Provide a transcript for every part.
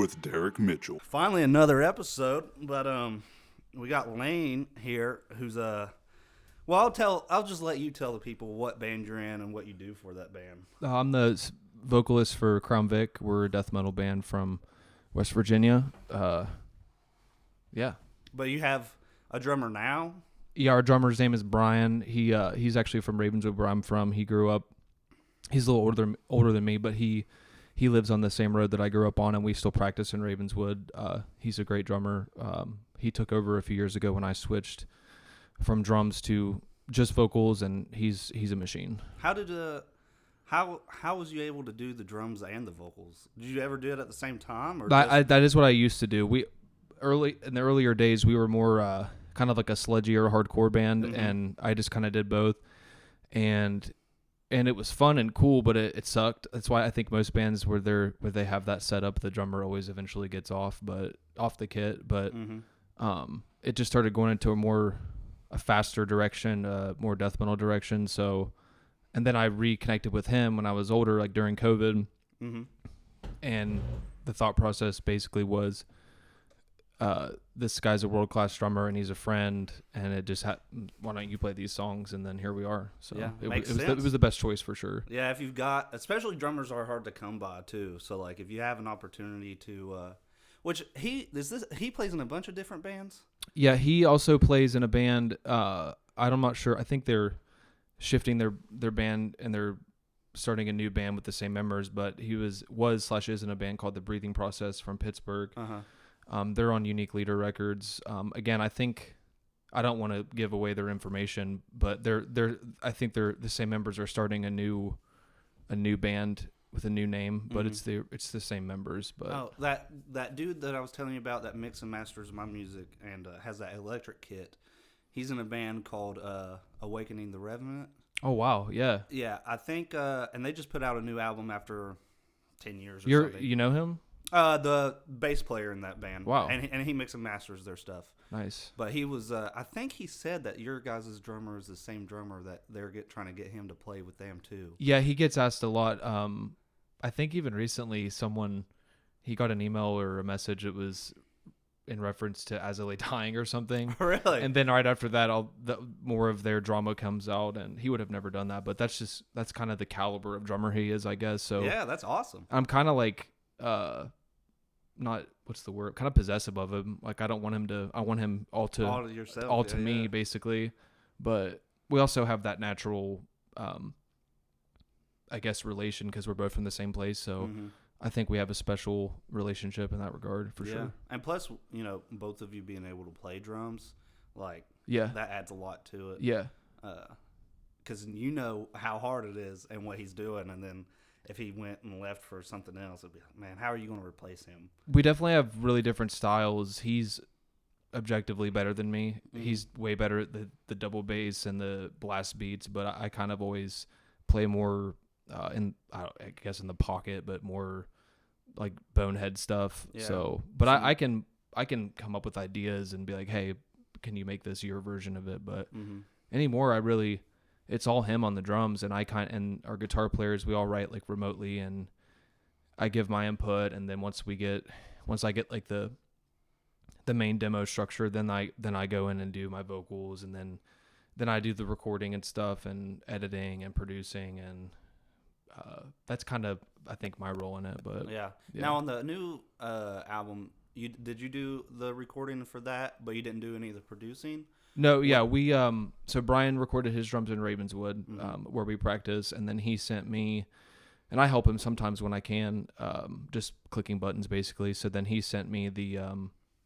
with Derek Mitchell. Finally, another episode, but we got Lane here, who's well, I'll just let you tell the people what band you're in and what you do for that band. I'm the vocalist for Crown Vic. We're a death metal band from West Virginia. Yeah. But you have a drummer now? Yeah, our drummer's name is Brian. He's actually from Ravenswood, where I'm from. He grew up. He's a little older than me, but he lives on the same road that I grew up on, and we still practice in Ravenswood. He's a great drummer. He took over a few years ago when I switched from drums to just vocals, and he's a machine. How was you able to do the drums and the vocals? Did you ever do it at the same time? Or that is what I used to do. In the earlier days, we were more kind of like a sludgier hardcore band, and I just kind of did both, and it was fun and cool, but it sucked. That's why I think most bands where they have that setup, the drummer always eventually gets off the kit. But it just started going into a faster direction, more death metal direction. So, and then I reconnected with him when I was older, like during COVID, and the thought process basically was, this guy's a world-class drummer and he's a friend, and it just why don't you play these songs? And then here we are. So yeah, it was the best choice for sure. Yeah, if you've got, especially drummers are hard to come by too. So like if you have an opportunity to, which he plays in a bunch of different bands. Yeah, he also plays in a band. I'm not sure. I think they're shifting their band and they're starting a new band with the same members. But he was /is in a band called The Breathing Process from Pittsburgh. They're on Unique Leader Records. Again, I think I don't want to give away their information, but I think the same members are starting a new band with a new name, but it's the same members. But that dude that I was telling you about that mix and masters my music and has that electric kit, he's in a band called Awakening the Revenant. Oh wow, yeah. Yeah, I think and they just put out a new album after 10 years or something. You know him? The bass player in that band. Wow. And he mixes and masters their stuff. Nice. But he was, I think he said that your guys' drummer is the same drummer that they're trying to get him to play with them too. Yeah, he gets asked a lot. I think even recently he got an email or a message. It was in reference to Azalea dying or something. Really? And then right after that, more of their drama comes out, and he would have never done that. But that's kind of the caliber of drummer he is, I guess. So yeah, that's awesome. I'm kind of like, not what's the word? Kind of possessive of him. Like I want him all to yourself, all to me, basically. But we also have that natural, I guess, relation because we're both from the same place. So I think we have a special relationship in that regard for sure. And plus, both of you being able to play drums, like that adds a lot to it. Yeah. Because you know how hard it is and what he's doing, and then if he went and left for something else, it'd be like, man, how are you going to replace him? We definitely have really different styles. He's objectively better than me. He's way better at the double bass and the blast beats, but I kind of always play more I guess in the pocket, but more like bonehead stuff. Yeah. So, but I can come up with ideas and be like, hey, can you make this your version of it? But anymore, it's all him on the drums, and and our guitar players, we all write like remotely, and I give my input, and then once I get like the main demo structure, then I go in and do my vocals, and then I do the recording and stuff and editing and producing, and that's kind of I think my role in it. But yeah. Now on the new album, did you do the recording for that, but you didn't do any of the producing? No, yeah, we so Brian recorded his drums in Ravenswood, where we practice, and then he sent me, and I help him sometimes when I can, just clicking buttons basically. So then he sent me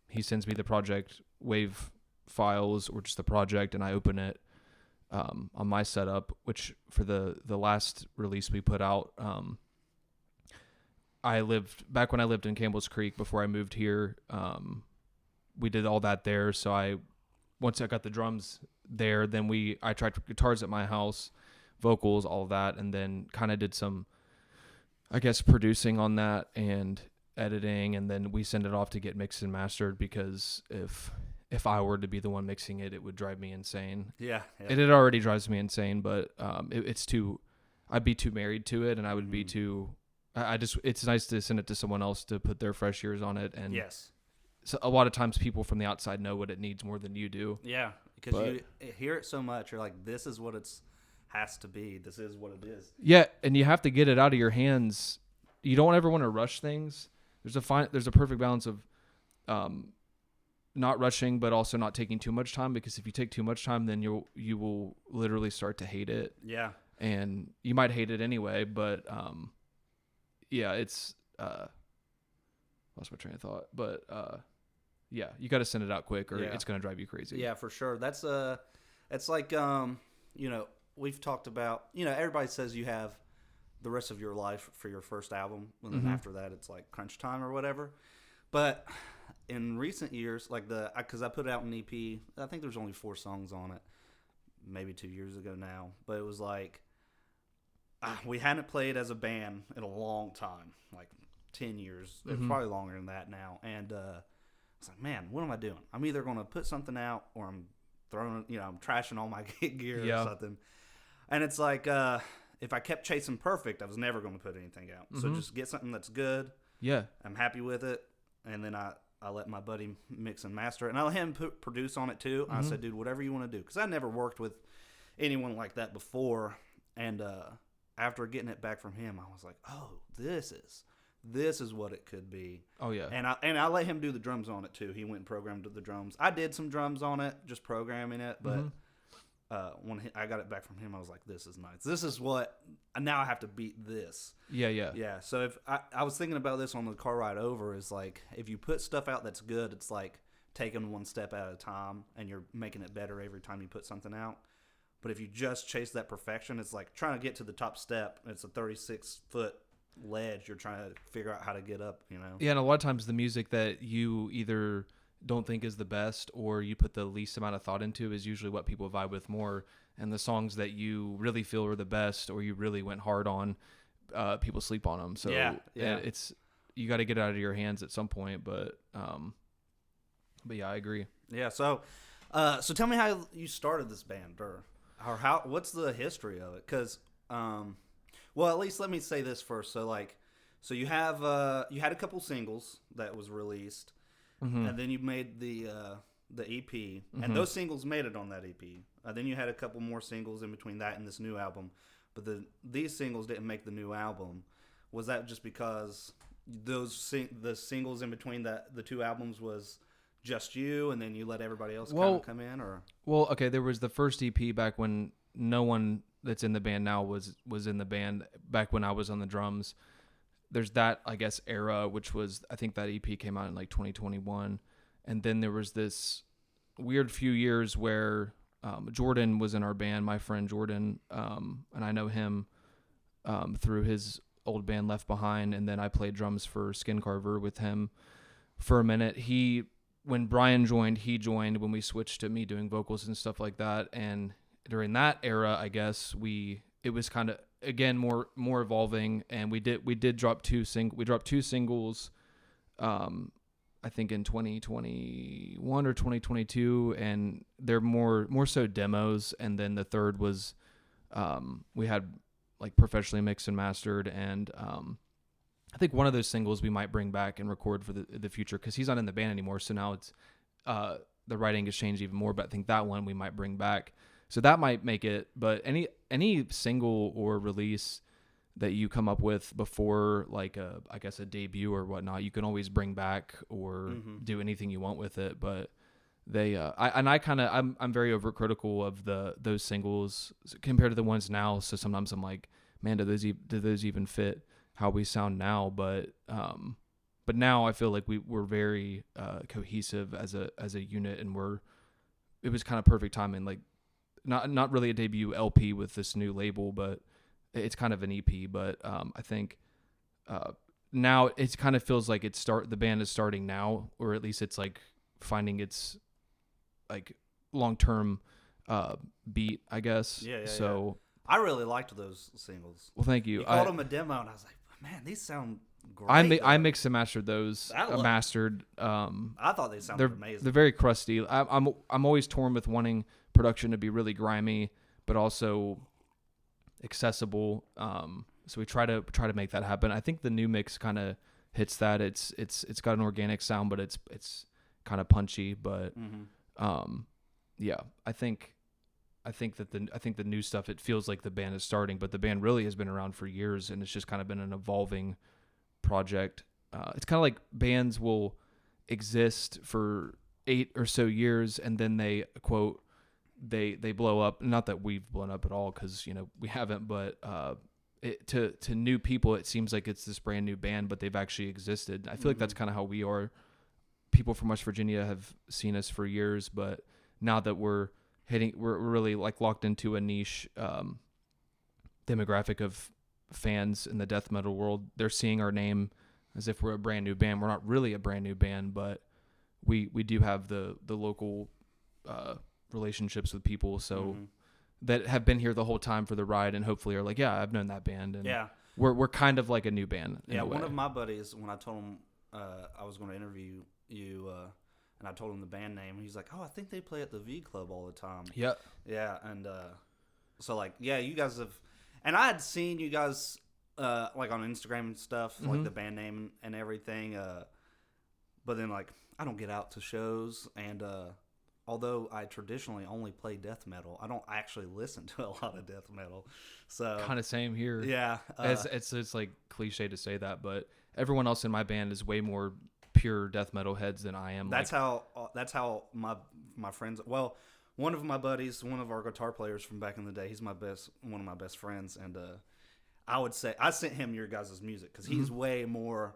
he sends me the project wave files or just the project, and I open it on my setup, which for the last release we put out, back when I lived in Campbell's Creek before I moved here, we did all that there. So once I got the drums there, then I tried guitars at my house, vocals, all of that, and then kind of did some, I guess, producing on that and editing, and then we send it off to get mixed and mastered, because if I were to be the one mixing it, it would drive me insane. Yeah. It already drives me insane, but I'd be too married to it, and I would be too I just it's nice to send it to someone else to put their fresh ears on it. And Yes. so a lot of times people from the outside know what it needs more than you do. Yeah, because you hear it so much, you're like, this is what it's has to be. This is what it is. Yeah, and you have to get it out of your hands. You don't ever want to rush things. There's a perfect balance of not rushing, but also not taking too much time, because if you take too much time, then you will literally start to hate it. Yeah. And you might hate it anyway, but yeah, it's lost my train of thought. But yeah, you got to send it out quick, or it's going to drive you crazy. Yeah, for sure. That's it's like you know, we've talked about, you know, everybody says you have the rest of your life for your first album, and then after that it's like crunch time or whatever. But in recent years, like because I put out an EP, I think there's only 4 songs on it, maybe 2 years ago now, but it was like we hadn't played as a band in a long time, like 10 years, probably longer than that now, and I was like, man, what am I doing? I'm either going to put something out, or I'm throwing, you know, I'm trashing all my gear or something. And it's like, if I kept chasing perfect, I was never going to put anything out. So just get something that's good. Yeah. I'm happy with it. And then I let my buddy mix and master it. And I let him produce on it too. I said, dude, whatever you want to do. Because I never worked with anyone like that before. And after getting it back from him, I was like, oh, this is what it could be. Oh, yeah. And I let him do the drums on it too. He went and programmed the drums. I did some drums on it, just programming it. But when I got it back from him, I was like, this is nice. This is what, now I have to beat this. Yeah. Yeah, so if I was thinking about this on the car ride over, is like, if you put stuff out that's good, it's like taking one step at a time, and you're making it better every time you put something out. But if you just chase that perfection, it's like trying to get to the top step. It's a 36-foot ledge. You're trying to figure out how to get up, you know? Yeah, and a lot of times the music that you either don't think is the best, or you put the least amount of thought into, is usually what people vibe with more. And the songs that you really feel are the best, or you really went hard on, people sleep on them. So yeah. It's, you got to get it out of your hands at some point. But yeah, I agree. Yeah. So tell me how you started this band, or what's the history of it? Because well, at least let me say this first. So you had a couple singles that was released. And then you made the EP, and those singles made it on that EP. Then you had a couple more singles in between that and this new album, but these singles didn't make the new album. Was that just because the singles in between the two albums was just you, and then you let everybody else kind of come in? Or okay, there was the first EP back when no one that's in the band now was in the band, back when I was on the drums. There's that, I guess, era, which was, I think that EP came out in like 2021. And then there was this weird few years where Jordan was in our band, my friend Jordan, and I know him through his old band Left Behind. And then I played drums for Skin Carver with him for a minute. When Brian joined, he joined when we switched to me doing vocals and stuff like that. And during that era, I guess it was kind of, again, more evolving, and we dropped two singles, I think in 2021 or 2022, and they're more so demos. And then the third was we had like professionally mixed and mastered, and I think one of those singles we might bring back and record for the future, because he's not in the band anymore, so now it's the writing has changed even more. But I think that one we might bring back. So that might make it, but any single or release that you come up with before, like I guess a debut or whatnot, you can always bring back or do anything you want with it. But I'm very overcritical of those singles compared to the ones now. So sometimes I'm like, man, do those even fit how we sound now? But now I feel like we're very cohesive as a unit, and it was kind of perfect timing, like. Not really a debut LP with this new label, but it's kind of an EP. But I think now it kind of feels like the band is starting now, or at least it's like finding its like long-term beat, I guess. Yeah. So I really liked those singles. Well, thank you. You called them a demo, and I was like, man, these sound great. I mixed and mastered those. Mastered. I thought they sounded amazing. They're very crusty. I'm always torn with wanting production to be really grimy, but also accessible. So we try to make that happen. I think the new mix kind of hits that. It's got an organic sound, but it's kind of punchy. But yeah, I think the new stuff, it feels like the band is starting, but the band really has been around for years, and it's just kind of been an evolving project. It's kind of like bands will exist for 8 or so years, and then they quote they blow up. Not that we've blown up at all, because we haven't, but to new people, it seems like it's this brand new band, but they've actually existed. I feel like that's kind of how we are. People from West Virginia have seen us for years, but now that we're really like locked into a niche demographic of fans in the death metal world, they're seeing our name as if we're a brand new band. We're not really a brand new band, but we do have the local relationships with people, so that have been here the whole time for the ride, and hopefully are like, yeah, I've known that band, and we're kind of like a new band. Yeah, one of my buddies, when I told him I was going to interview you, and I told him the band name, he's like, oh, I think they play at the V Club all the time. Yep. Yeah, and so like, yeah, you guys have, and I had seen you guys like on Instagram and stuff, like the band name and everything, but then like I don't get out to shows, and although I traditionally only play death metal, I don't actually listen to a lot of death metal. So kind of same here. Yeah, it's like cliche to say that, but everyone else in my band is way more pure death metal heads than I am. That's how my friends. Well, one of my buddies, one of our guitar players from back in the day, he's one of my best friends, and I would say I sent him your guys' music because he's way more.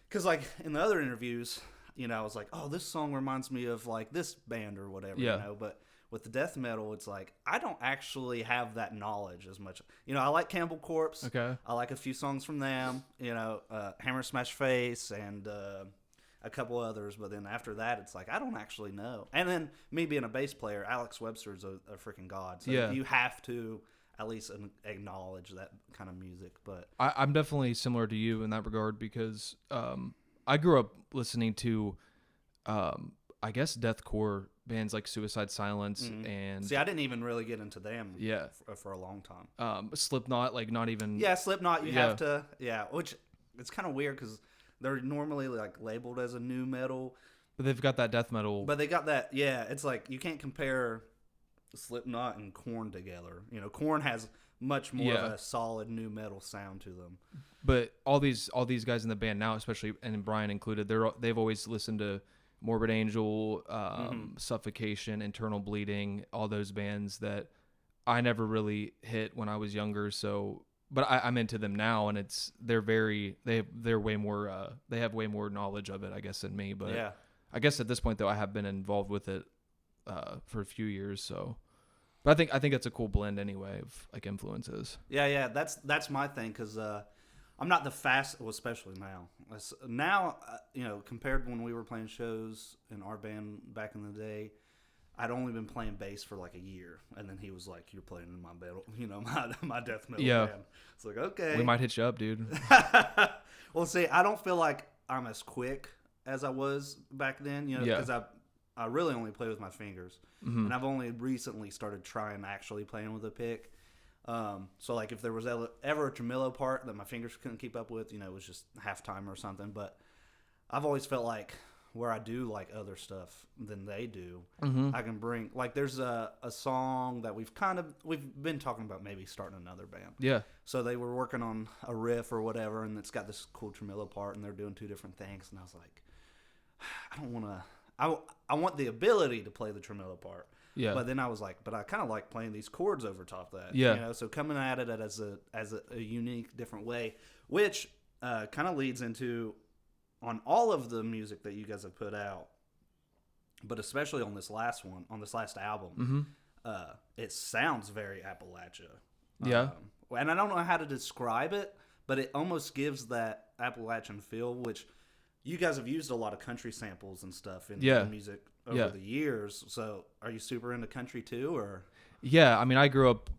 Because like in the other interviews, I was like, oh, this song reminds me of like this band or whatever, But with the death metal, it's like I don't actually have that knowledge as much. I like Cannibal Corpse. Okay. I like a few songs from them. Hammer Smash Face and a couple others. But then after that, it's like I don't actually know. And then me being a bass player, Alex Webster's a freaking god. So you have to at least acknowledge that kind of music. But I'm definitely similar to you in that regard because I grew up listening to, I guess, deathcore bands like Suicide Silence and... See, I didn't even really get into them for a long time. Slipknot, like not even... Yeah, Slipknot, you have to... Yeah, which it's kind of weird because they're normally like labeled as a new metal. But they've got that death metal... But they got that... Yeah, it's like you can't compare Slipknot and Korn together. Korn has much more of a solid new metal sound to them. But all these guys in the band now, especially, and Brian included, they've always listened to Morbid Angel, Suffocation, Internal Bleeding, all those bands that I never really hit when I was younger. So, but I'm into them now, and they're way more they have way more knowledge of it, I guess, than me. But I guess at this point though, I have been involved with it for a few years. So, but I think it's a cool blend anyway of like influences. Yeah, that's my thing because. I'm not the fast, well, especially now. Now, compared to when we were playing shows in our band back in the day, I'd only been playing bass for like a year, and then he was like, "You're playing in my metal, my death metal band." It's like, okay, we might hit you up, dude. Well, see, I don't feel like I'm as quick as I was back then, because I really only play with my fingers, and I've only recently started trying actually playing with a pick. So like if there was ever a tremolo part that my fingers couldn't keep up with, it was just halftime or something. But I've always felt like where I do like other stuff than they do, I can bring like there's a song that we've been talking about maybe starting another band. Yeah. So they were working on a riff or whatever, and it's got this cool tremolo part, and they're doing two different things, and I was like, I don't want to. I want the ability to play the tremolo part. Yeah. But then I was like, but I kind of like playing these chords over top of that. Yeah. So coming at it as a unique, different way, which kind of leads into on all of the music that you guys have put out, but especially on this last album, it sounds very Appalachia. Yeah. And I don't know how to describe it, but it almost gives that Appalachian feel, which you guys have used a lot of country samples and stup in the music over the years. So are you super into country too, or? Yeah. I mean, I grew up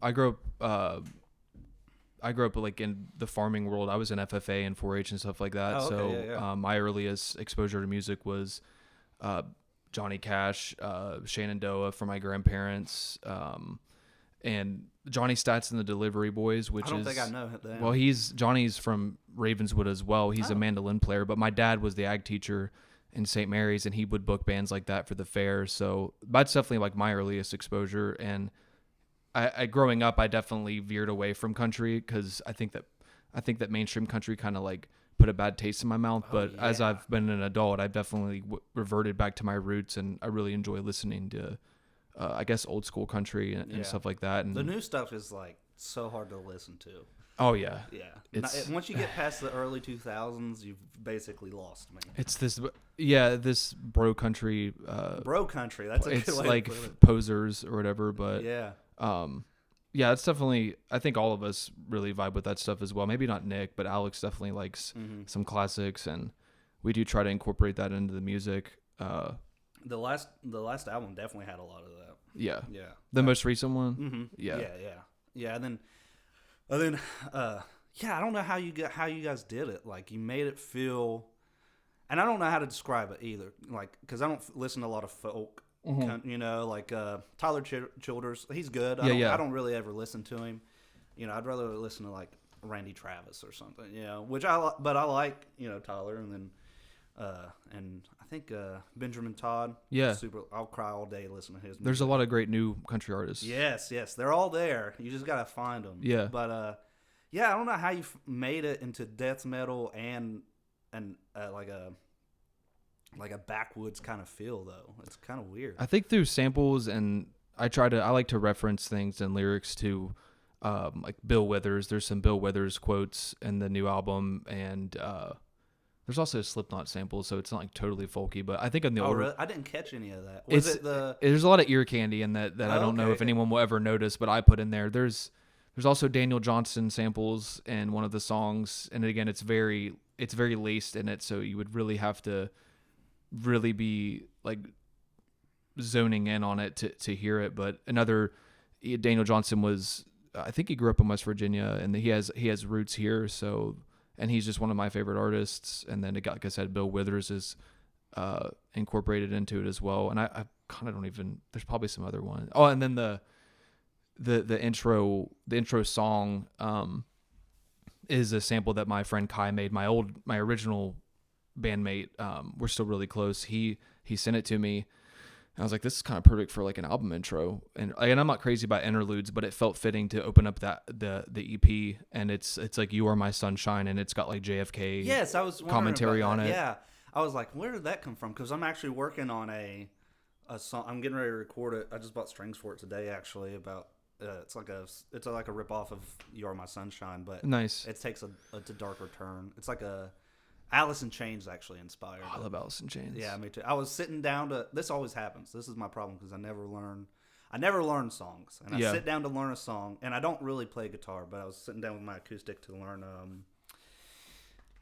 like in the farming world. I was in FFA and 4-H and stuff like that. Oh, okay. So my earliest exposure to music was Johnny Cash, Shenandoah from my grandparents. and Johnny Stats and the Delivery Boys, which I don't think I know that. Well, Johnny's from Ravenswood as well. He's a mandolin player, but my dad was the ag teacher in St. Mary's, and he would book bands like that for the fair. So that's definitely like my earliest exposure. And I growing up, I definitely veered away from country because I think that mainstream country kind of like put a bad taste in my mouth. But as I've been an adult, I've definitely reverted back to my roots, and I really enjoy listening to, I guess, old school country and stuff like that. And the new stuff is like so hard to listen to. Oh yeah, yeah. Once you get past the early 2000s, you've basically lost me. It's this bro country. Bro country. That's a good it's way like to put it. posers or whatever. But yeah. It's definitely. I think all of us really vibe with that stuff as well. Maybe not Nick, but Alex definitely likes some classics, and we do try to incorporate that into the music. The last album definitely had a lot of that. Yeah. Yeah. The most recent one. Mm-hmm. Yeah. Yeah. And then, I don't know how you guys did it. Like, you made it feel, and I don't know how to describe it either. Like, because I don't listen to a lot of folk. Like Tyler Childers, he's good. I don't really ever listen to him. I'd rather listen to like Randy Travis or something. Which I like. Tyler, and then and I think Benjamin Todd. Yeah, I'll cry all day listening to his music. There's a lot of great new country artists. Yes, they're all there. You just gotta find them. Yeah, but I don't know how you made it into death metal and like a backwoods kind of feel, though. It's kind of weird. I think through samples, and I like to reference things and lyrics to like Bill Withers. There's some Bill Withers quotes in the new album, and there's also Slipknot samples, so it's not like totally folky, but I think on the older... Really? I didn't catch any of that. There's a lot of ear candy in that I don't know if anyone will ever notice, but I put in there. There's also Daniel Johnston samples in one of the songs, and again, it's very laced in it, so you would really have to really be like zoning in on it to hear it. But another, Daniel Johnston was, I think he grew up in West Virginia, and he has roots here, so, and he's just one of my favorite artists. And then like I said, Bill Withers is incorporated into it as well. And I kind of don't even, there's probably some other one. Oh, and then the intro song is a sample that my friend Kai made. My original bandmate, we're still really close. He sent it to me, and I was like, this is kind of perfect for like an album intro. And I'm not crazy about interludes, but it felt fitting to open up the EP. And it's like You Are My Sunshine, and it's got like JFK I was commentary on it. Yeah, I was like, where did that come from? Because I'm actually working on a song. I'm getting ready to record it. I just bought strings for it today, actually. About it's like a rip off of You Are My Sunshine, but nice. It takes a darker turn. It's like a Alice in Chains actually inspired. I love Alice in Chains. Yeah, me too. I was sitting down to. This always happens. This is my problem because I never learn songs, and I sit down to learn a song, and I don't really play guitar, but I was sitting down with my acoustic to learn.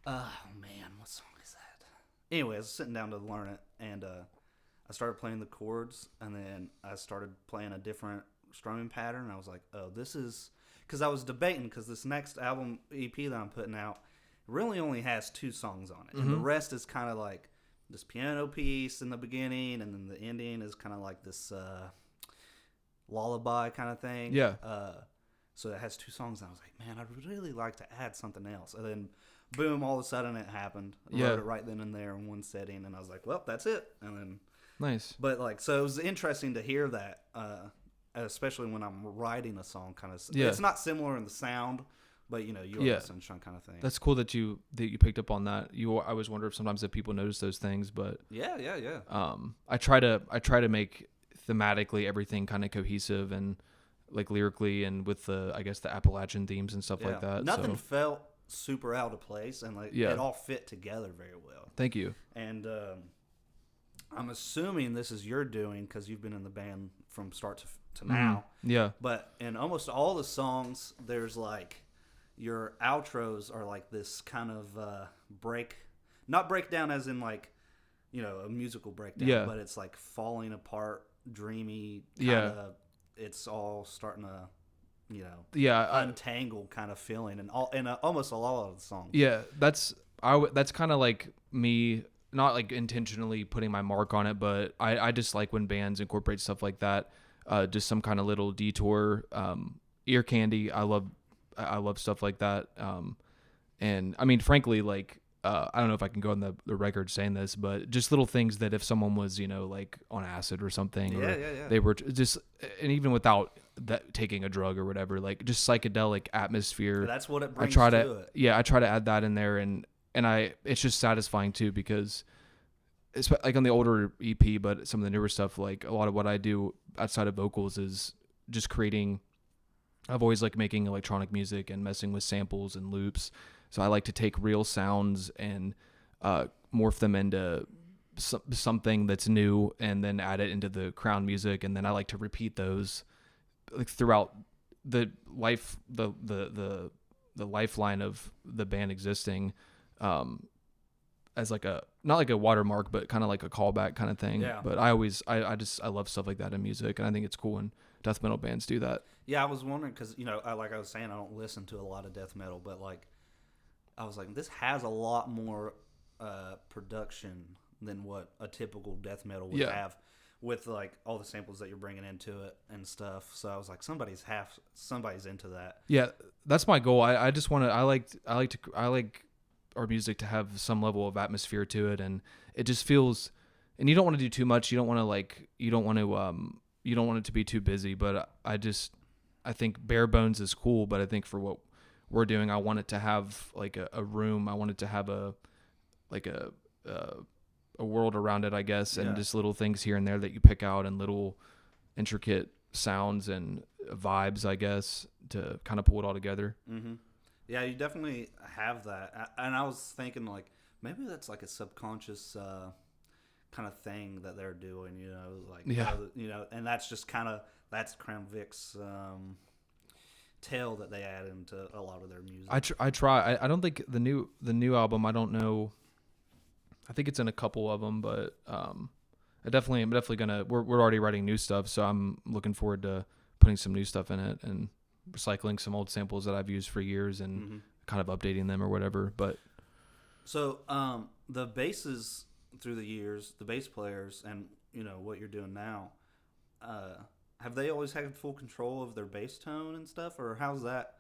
What song is that? Anyway, I was sitting down to learn it, and I started playing the chords, and then I started playing a different strumming pattern. And I was like, oh, this is because I was debating because this next album EP that I'm putting out really only has 2 songs on it, and the rest is kind of like this piano piece in the beginning, and then the ending is kind of like this lullaby kind of thing. Yeah. So it has 2 songs, and I was like, man, I'd really like to add something else. And then, boom! All of a sudden, it happened. I wrote it right then and there in one setting, and I was like, well, that's it. And then, nice. But like, so it was interesting to hear that, especially when I'm writing a song. Kind of, it's not similar in the sound. But You Are My Sunshine kind of thing. That's cool that you picked up on that. I always wonder if sometimes people notice those things, but yeah. I try to make thematically everything kind of cohesive and like lyrically and with the Appalachian themes and stuff like that. Nothing felt super out of place, and it all fit together very well. Thank you. And I'm assuming this is your doing because you've been in the band from start to now. Yeah. But in almost all the songs, there's like your outros are like this kind of not breakdown as in like, a musical breakdown, but it's like falling apart, dreamy, it's all starting to, untangle kind of feeling, and almost a lot of the songs. Yeah, that's kind of like me, not like intentionally putting my mark on it, but I just like when bands incorporate stuff like that. just some kind of little detour. Ear candy, I love stuff like that. And I mean, frankly, like, I don't know if I can go on the record saying this, but just little things that if someone was, like on acid or something, they were just, and even without that taking a drug or whatever, like just psychedelic atmosphere. That's what it brings to it. Yeah, I try to add that in there, and it's just satisfying too, because it's like on the older EP, but some of the newer stuff, like a lot of what I do outside of vocals is just creating. I've always liked making electronic music and messing with samples and loops. So I like to take real sounds and morph them into something that's new, and then add it into the crown music, and then I like to repeat those like throughout the lifeline of the band existing, as like not like a watermark, but kind of like a callback kind of thing. Yeah. But I love stuff like that in music, and I think it's cool when death metal bands do that. Yeah, I was wondering because like I was saying, I don't listen to a lot of death metal, but like I was like, this has a lot more production than what a typical death metal would have, with like all the samples that you're bringing into it and stuff. So I was like, somebody's into that. Yeah, that's my goal. I just want to. I like our music to have some level of atmosphere to it, and it just feels. And you don't want to do too much. You don't want it to be too busy. But I think bare bones is cool. But I think for what we're doing, I want it to have like a room. I want it to have a world around it, I guess, and just little things here and there that you pick out, and little intricate sounds and vibes, I guess, to kind of pull it all together. Mm-hmm. Yeah, you definitely have that. And I was thinking, like, maybe that's like a subconscious kind of thing that they're doing, and that's just that's Crown Vic's tale that they add into a lot of their music. I try. I don't think the new album, I don't know. I think it's in a couple of them, but I'm definitely gonna. We're already writing new stuff, so I'm looking forward to putting some new stuff in it and recycling some old samples that I've used for years and kind of updating them or whatever. But so the basses through the years, the bass players, and what you're doing now, have they always had full control of their bass tone and stuff, or how's that?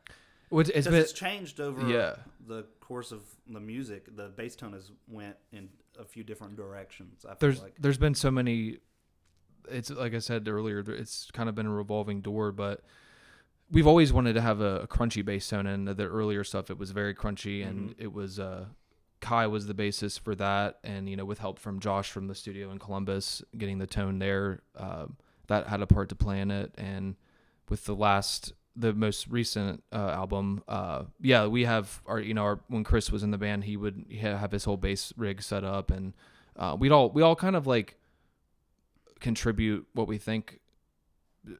It's changed over the course of the music. The bass tone has went in a few different directions. There's been so many. It's like I said earlier. It's kind of been a revolving door, but we've always wanted to have a crunchy bass tone. And the earlier stuff, it was very crunchy, and it was Kai was the bassist for that, and with help from Josh from the studio in Columbus, getting the tone there, that had a part to play in it. And with the most recent album, we have our when Chris was in the band, he would have his whole bass rig set up, and we all kind of like contribute what we think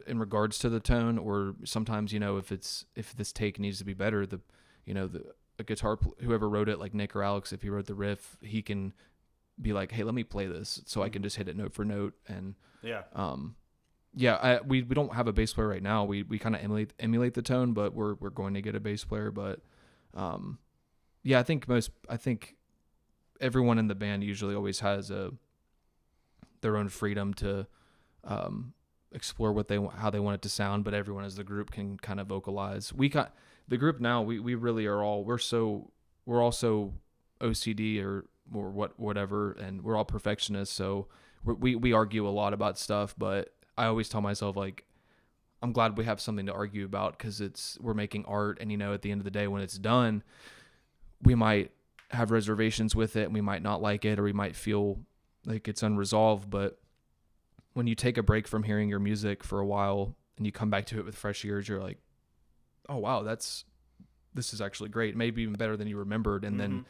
in regards to the tone, or sometimes if this take needs to be better, the guitar whoever wrote it, like Nick or Alex, if he wrote the riff, he can be like, hey, let me play this so I can just hit it note for note. And we don't have a bass player right now. We kind of emulate the tone, but we're going to get a bass player. But I think everyone in the band usually always has their own freedom to explore how they want it to sound. But everyone as the group can kind of vocalize. The group now, we really are all we're all so OCD or whatever, and we're all perfectionists. So we argue a lot about stuff, but I always tell myself, like, I'm glad we have something to argue about, because we're making art, and at the end of the day, when it's done, we might have reservations with it, and we might not like it, or we might feel like it's unresolved. But when you take a break from hearing your music for a while and you come back to it with fresh ears, you're like, oh wow, this is actually great, maybe even better than you remembered. And then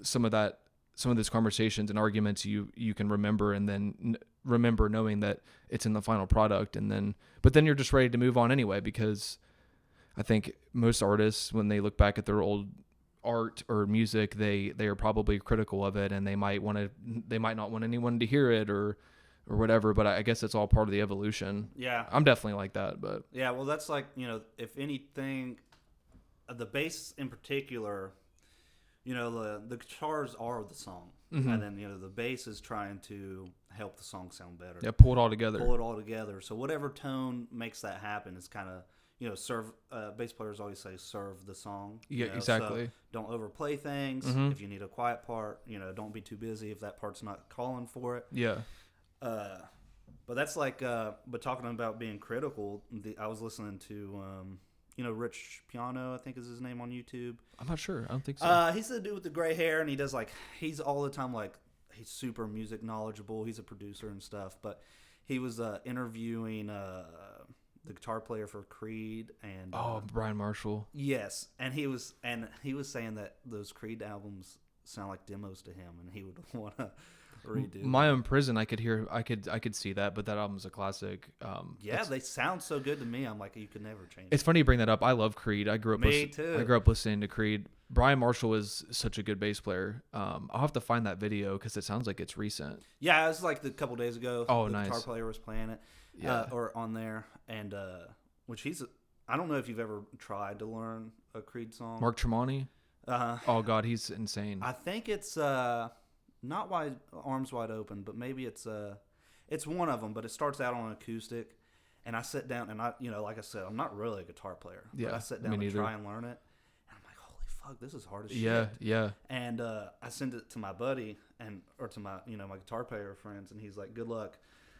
some of those conversations and arguments you can remember, and then remember knowing that it's in the final product, but then you're just ready to move on anyway, because I think most artists, when they look back at their old art or music, they are probably critical of it, and they might not want anyone to hear it or whatever, but I guess it's all part of the evolution. Yeah. I'm definitely like that, but yeah, well, that's like, if anything, the bass in particular, you know, the guitars are the song, and then you know the bass is trying to help the song sound better. Yeah, pull it all together. Pull it all together. So whatever tone makes that happen is kind of, you know, serve. Bass players always say serve the song. Yeah, you know? exactly. So don't overplay things. If you need a quiet part, you know, don't be too busy if that part's not calling for it. Yeah. But that's like, but talking about being critical, I was listening to, you know, Rich Piano, I think is his name on YouTube. I'm not sure. I don't think so. He's the dude with the gray hair, and he does like, he's all the time like, he's super music knowledgeable. He's a producer and stuff, but he was interviewing the guitar player for Creed and Brian Marshall. Yes, and he was saying that those Creed albums sound like demos to him, and he would want to redo. My Own Prison, I could see that, but that album's a classic. Yeah, they sound so good to me. I'm like, you could never change. It's funny you bring that up. I love Creed. I grew up. Too. I grew up listening to Creed. Brian Marshall is such a good bass player. I'll have to find that video because it sounds like it's recent. Yeah, it was like a couple days ago. Oh, the nice. guitar player was playing it, or on there, and which I don't know if you've ever tried to learn a Creed song. Mark Tremonti. Oh God, he's insane. I think it's not Arms Wide Open, but maybe it's one of them. But it starts out on an acoustic, and I sit down and you know, like I said, I'm not really a guitar player. Yeah, but I sit down and try and learn it, and I'm like, holy fuck, this is hard as shit. Yeah. And I send it to my buddy or to my my guitar player friends, and he's like, good luck.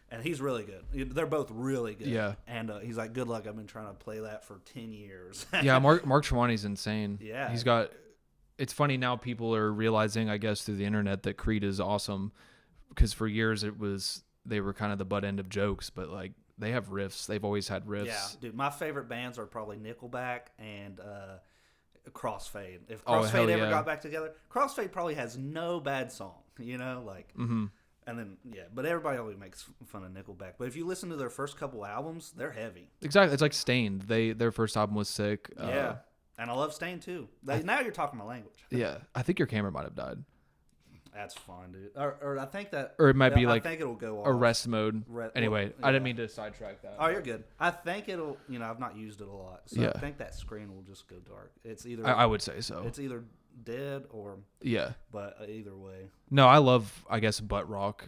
And he's really good. They're both really good. Yeah. And he's like, good luck. I've been trying to play that for 10 years. Yeah, Mark Tremonti's insane. Yeah. He's got. It's funny now people are realizing, I guess, through the internet that Creed is awesome, because for years they were kind of the butt end of jokes, but like they have riffs. They've always had riffs. Yeah, dude. My favorite bands are probably Nickelback and Crossfade. If Crossfade ever got back together, Crossfade probably has no bad song. You know, like. Mm-hmm. And then, but everybody always makes fun of Nickelback. But if you listen to their first couple albums, they're heavy. Exactly. It's like Stained. Their first album was sick. Yeah. And I love Stained, too. Now you're talking my language. Yeah. I think your camera might have died. That's fine, dude. Or I think that... Or it might be like... I think it'll go off. Or rest mode. Anyway, I didn't mean to sidetrack that. Oh, you're good. I think it'll... I've not used it a lot. So I think that screen will just go dark. It's either... I would say so. It's either dead or... Yeah. But either way. No, I love, I guess, butt rock.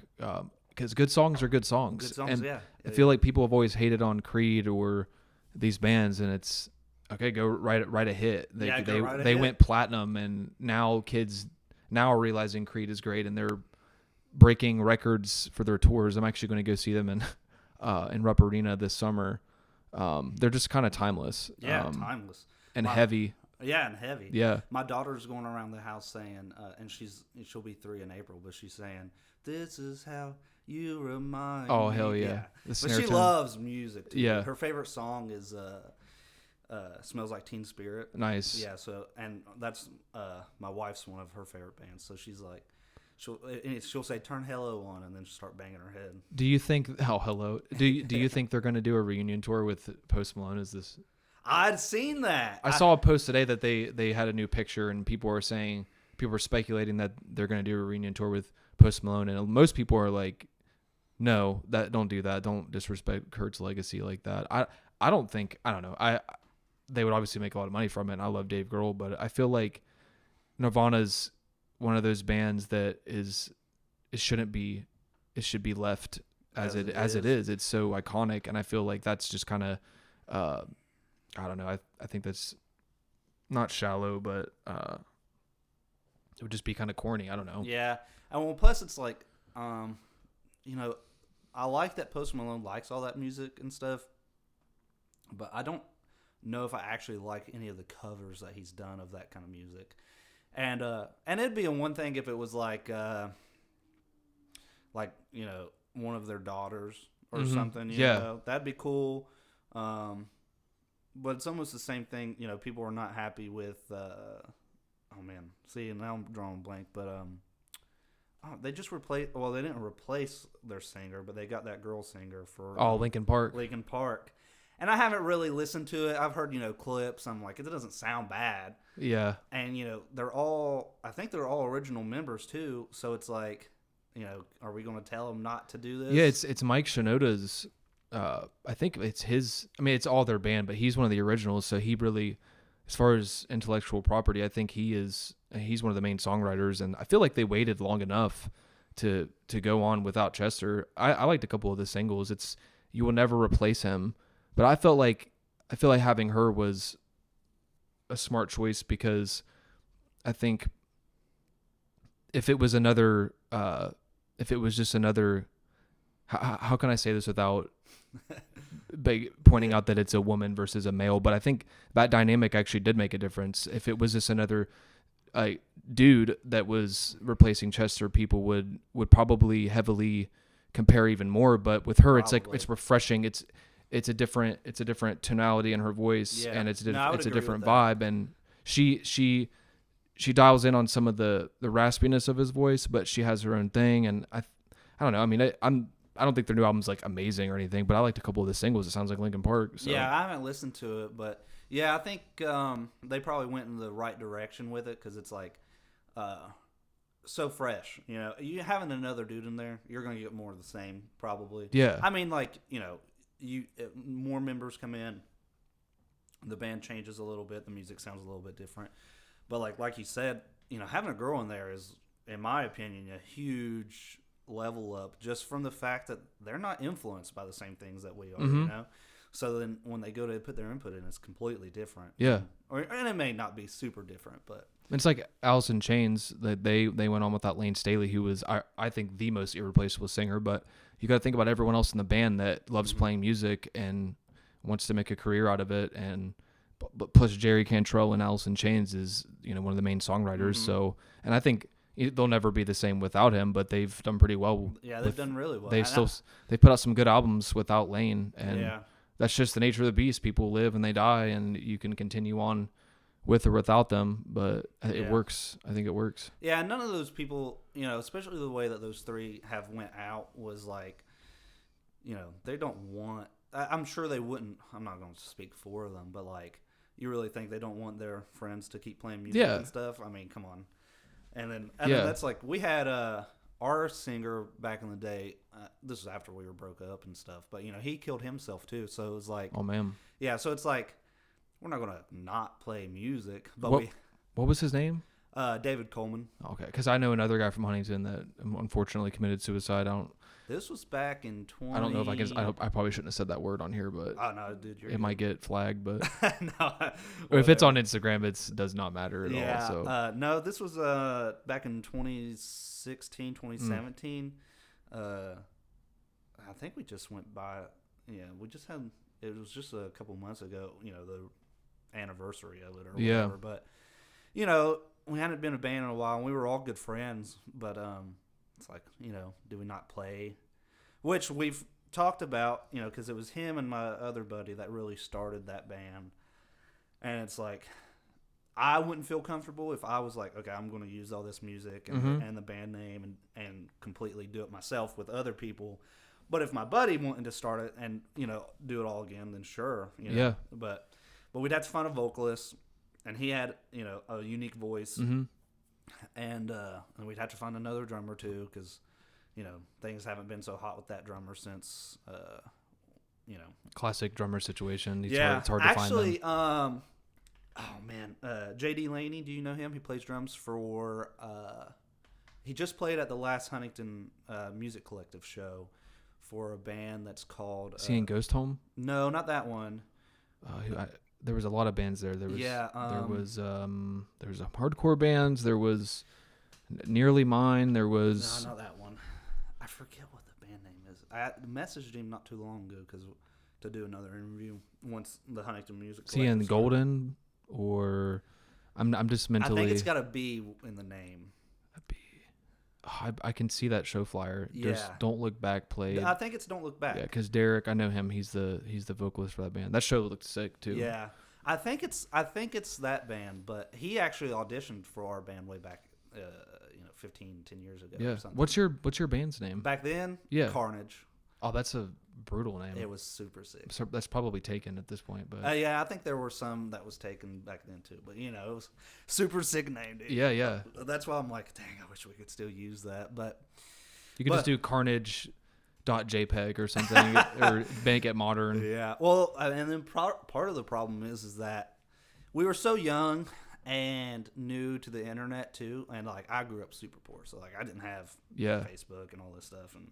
Because good songs are good songs. Good songs, and yeah. I feel like people have always hated on Creed or these bands, and it's okay. Go write a hit. They went platinum, and now kids are realizing Creed is great, and they're breaking records for their tours. I'm actually going to go see them in Rupp Arena this summer. They're just kind of timeless. Yeah, timeless and heavy. Yeah, and heavy. Yeah. My daughter's going around the house saying, and she'll be 3 in April, but she's saying, "This is how you remind me." Oh, hell yeah. But she loves music, too. Yeah. Her favorite song is Smells Like Teen Spirit. Nice. Yeah, so, and that's my wife's one of her favorite bands, so she's like, she'll say, "Turn Hello on," and then she'll start banging her head. Do you think, Hello, do you think they're going to do a reunion tour with Post Malone? Is this... I'd seen that. I saw a post today that they had a new picture, and people were speculating that they're going to do a reunion tour with Post Malone, and most people are like, no, don't do that. Don't disrespect Kurt's legacy like that. I don't know. They would obviously make a lot of money from it, and I love Dave Grohl, but I feel like Nirvana's one of those bands that it should be left as it is. It's so iconic, and I feel like that's just kind of I don't know. I think that's not shallow, but it would just be kind of corny. I don't know. Yeah. And well, plus it's like, I like that Post Malone likes all that music and stuff, but I don't know if I actually like any of the covers that he's done of that kind of music. And it'd be one thing if it was like one of their daughters or something. You know? That'd be cool. But it's almost the same thing. People are not happy with. Oh man, see, now I'm drawing a blank. But they just replaced. Well, they didn't replace their singer, but they got that girl singer for. Linkin Park. Linkin Park, and I haven't really listened to it. I've heard clips. I'm like, it doesn't sound bad. Yeah. And they're all. I think they're all original members too. So it's like, are we going to tell them not to do this? Yeah, it's Mike Shinoda's. I think it's his. I mean, it's all their band, but he's one of the originals, so he really as far as intellectual property, I think he's one of the main songwriters, and I feel like they waited long enough to go on without Chester. I liked a couple of the singles. It's You Will Never Replace Him, but I feel like having her was a smart choice, because I think if it was just another, how can I say this without pointing out that it's a woman versus a male? But I think that dynamic actually did make a difference. If it was just another dude that was replacing Chester, people would probably heavily compare even more. But with her, it's like, it's refreshing. It's a different tonality in her voice, and it's a different vibe. And she dials in on some of the raspiness of his voice, but she has her own thing. And I don't know. I mean, I don't think their new album's like amazing or anything, but I liked a couple of the singles. It sounds like Linkin Park. So. Yeah, I haven't listened to it, but yeah, I think they probably went in the right direction with it, because it's like so fresh. You know, you having another dude in there, you're gonna get more of the same probably. Yeah. I mean, like, you know, more members come in, the band changes a little bit, the music sounds a little bit different. But like you said, you know, having a girl in there is, in my opinion, a huge level up, just from the fact that they're not influenced by the same things that we are, you know? So then when they go to put their input in, it's completely different. Yeah. And it may not be super different, but... It's like Alice in Chains, that they went on without Lane Staley, who was, I think, the most irreplaceable singer. But you got to think about everyone else in the band that loves playing music and wants to make a career out of it. And plus Jerry Cantrell and Alice in Chains is, you know, one of the main songwriters. So, and I think they'll never be the same without him, but they've done pretty well. Yeah, they've done really well. They put out some good albums without Lane, and yeah. That's just the nature of the beast. People live and they die, and you can continue on with or without them, but it works. I think it works. Yeah, none of those people, you know, especially the way that those three have went out, was like, you know, they don't want, I'm sure they wouldn't, I'm not going to speak for them, but like, you really think they don't want their friends to keep playing music and stuff? I mean, come on. And then that's like, we had our singer back in the day, this was after we were broke up and stuff, but, you know, he killed himself too. So it was like, oh man. Yeah. So it's like, we're not going to not play music, but what was his name? David Coleman. Okay. Cause I know another guy from Huntington that unfortunately committed suicide. This was back in 20... I don't know if I probably shouldn't have said that word on here, but oh, no, dude, it might get flagged, but no, if it's on Instagram, it does not matter at all. So no, this was back in 2016, 2017. I think we just went by. Yeah, we just had. It was just a couple months ago. You know, the anniversary of it or whatever. But you know, we hadn't been a band in a while, and we were all good friends. But it's like, you know, do we not play? Which we've talked about, you know, because it was him and my other buddy that really started that band. And it's like, I wouldn't feel comfortable if I was like, okay, I'm going to use all this music and the band name and completely do it myself with other people. But if my buddy wanted to start it and, you know, do it all again, then sure. You know? Yeah. But we'd have to find a vocalist, and he had, you know, a unique voice. Mm-hmm. And we'd have to find another drummer too, because, you know, things haven't been so hot with that drummer since, you know, classic drummer situation. It's hard to actually, find them. Oh man, JD Laney, do you know him? He plays drums for. He just played at the last Huntington Music Collective show for a band that's called. Seeing Ghost Home? No, not that one. There was a lot of bands there. There was hardcore bands. There was Nearly Mine. There was no, not that one. I forget what the band name is. I messaged him not too long ago to do another interview once the Huntington Music. Seeing Golden, or I'm just mentally. I think it's got a B in the name. A B. Oh, I can see that show flyer. Yeah. Just Don't Look Back played. I think it's Don't Look Back. Yeah, because Derek, I know him. He's the vocalist for that band. That show looked sick too. Yeah, I think it's that band, but he actually auditioned for our band way back, 10 years ago. Yeah. Or something. What's your band's name? Back then, Carnage. Oh, that's a brutal name. It was super sick. So that's probably taken at this point, but yeah, I think there were some that was taken back then too. But you know, it was super sick name, dude. Yeah. That's why I'm like, dang, I wish we could still use that. But you could just do Carnage.jpg or something, or make it modern. Yeah. Well, and then part of the problem is that we were so young and new to the internet too, and like I grew up super poor, so like I didn't have Facebook and all this stuff, and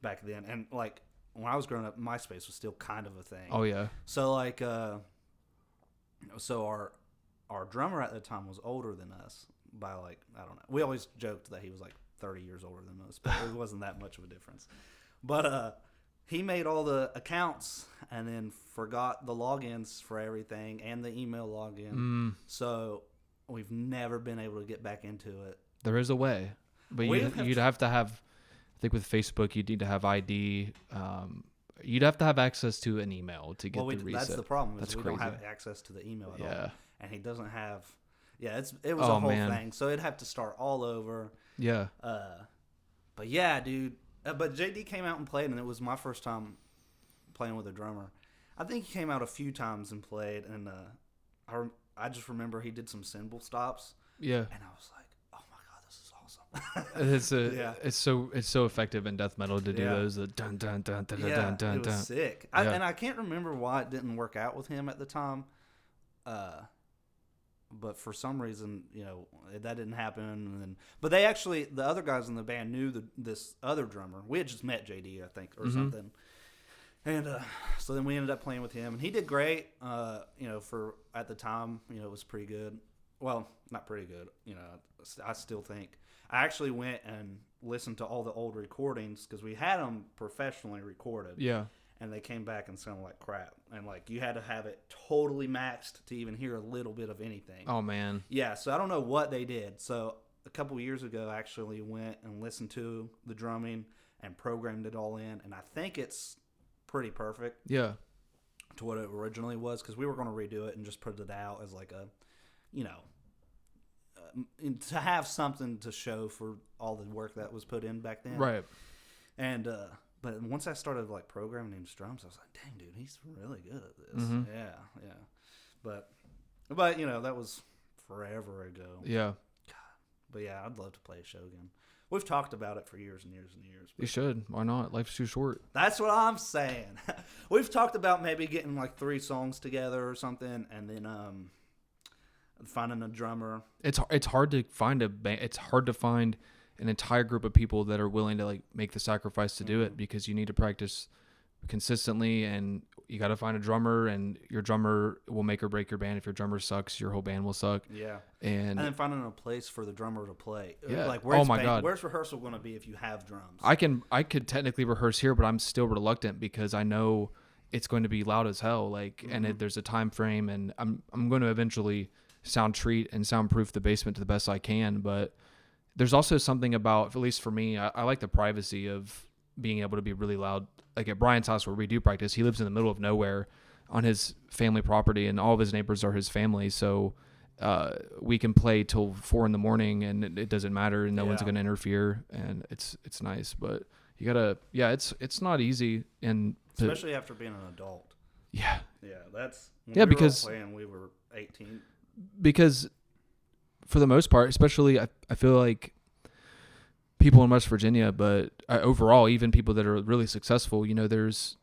back then, and like when I was growing up, MySpace was still kind of a thing. Oh yeah. So like, so our drummer at the time was older than us by like, I don't know. We always joked that he was like 30 years older than us, but it wasn't that much of a difference. But he made all the accounts and then forgot the logins for everything and the email login. So we've never been able to get back into it. There is a way, but you'd have to have, I think with Facebook, you'd need to have ID. You'd have to have access to an email to get the reset. That's the problem. That's we crazy. Don't have access to the email at all. And he doesn't have. Yeah, it was a whole thing. So it'd have to start all over. Yeah. But yeah, dude. But JD came out and played, and it was my first time playing with a drummer. I think he came out a few times and played, and I just remember he did some cymbal stops. Yeah. And I was like, oh my god, this is awesome. It's so effective in death metal to do those. The dun dun dun dun dun dun. It was sick. And I can't remember why it didn't work out with him at the time. But for some reason, that didn't happen. But they actually, the other guys in the band knew this other drummer. We had just met JD, I think, or something. And so then we ended up playing with him, and he did great. For at the time, it was pretty good. Well, not pretty good. I still think. I actually went and listened to all the old recordings because we had them professionally recorded. Yeah. And they came back and sounded like crap. And, like, you had to have it totally maxed to even hear a little bit of anything. Oh, man. Yeah, so I don't know what they did. So a couple years ago, I actually went and listened to the drumming and programmed it all in. And I think it's pretty perfect. Yeah. To what it originally was. Because we were going to redo it and just put it out as, like, a, to have something to show for all the work that was put in back then. Right. And, but once I started like programming his drums, I was like, "Dang, dude, he's really good at this." Mm-hmm. Yeah. But that was forever ago. Yeah. God. But yeah, I'd love to play a show again. We've talked about it for years and years and years. You should. Why not? Life's too short. That's what I'm saying. We've talked about maybe getting like 3 songs together or something, and then finding a drummer. It's hard to find a band. It's hard to find an entire group of people that are willing to like make the sacrifice to do it, because you need to practice consistently, and you got to find a drummer, and your drummer will make or break your band. If your drummer sucks, your whole band will suck. Yeah. And then finding a place for the drummer to play. Yeah. Like God. Where's rehearsal going to be if you have drums? I could technically rehearse here, but I'm still reluctant because I know it's going to be loud as hell. Like, and there's a time frame, and I'm going to eventually sound treat and soundproof the basement to the best I can, but there's also something about, at least for me, I like the privacy of being able to be really loud. Like at Brian's house where we do practice, he lives in the middle of nowhere on his family property, and all of his neighbors are his family. So we can play till 4 a.m. and it doesn't matter, and no one's going to interfere, and it's nice. But you gotta, it's not easy, and especially after being an adult. Yeah. Yeah, that's because we were 18. Because for the most part, especially I feel like people in West Virginia, but overall, even people that are really successful, there's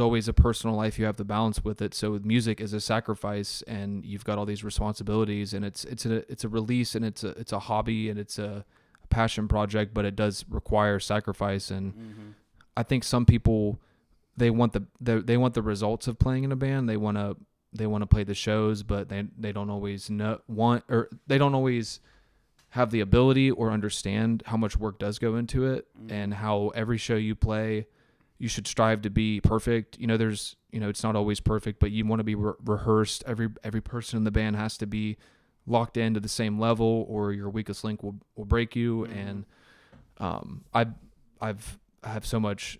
always a personal life. You have to balance with it. So with music is a sacrifice, and you've got all these responsibilities, and it's a release, and it's a hobby, and it's a passion project, but it does require sacrifice. And I think some people, they want the results of playing in a band. They want to play the shows, but they don't always they don't always have the ability or understand how much work does go into it, and how every show you play, you should strive to be perfect. It's not always perfect, but you want to be rehearsed. Every person in the band has to be locked into the same level, or your weakest link will break you. And I have so much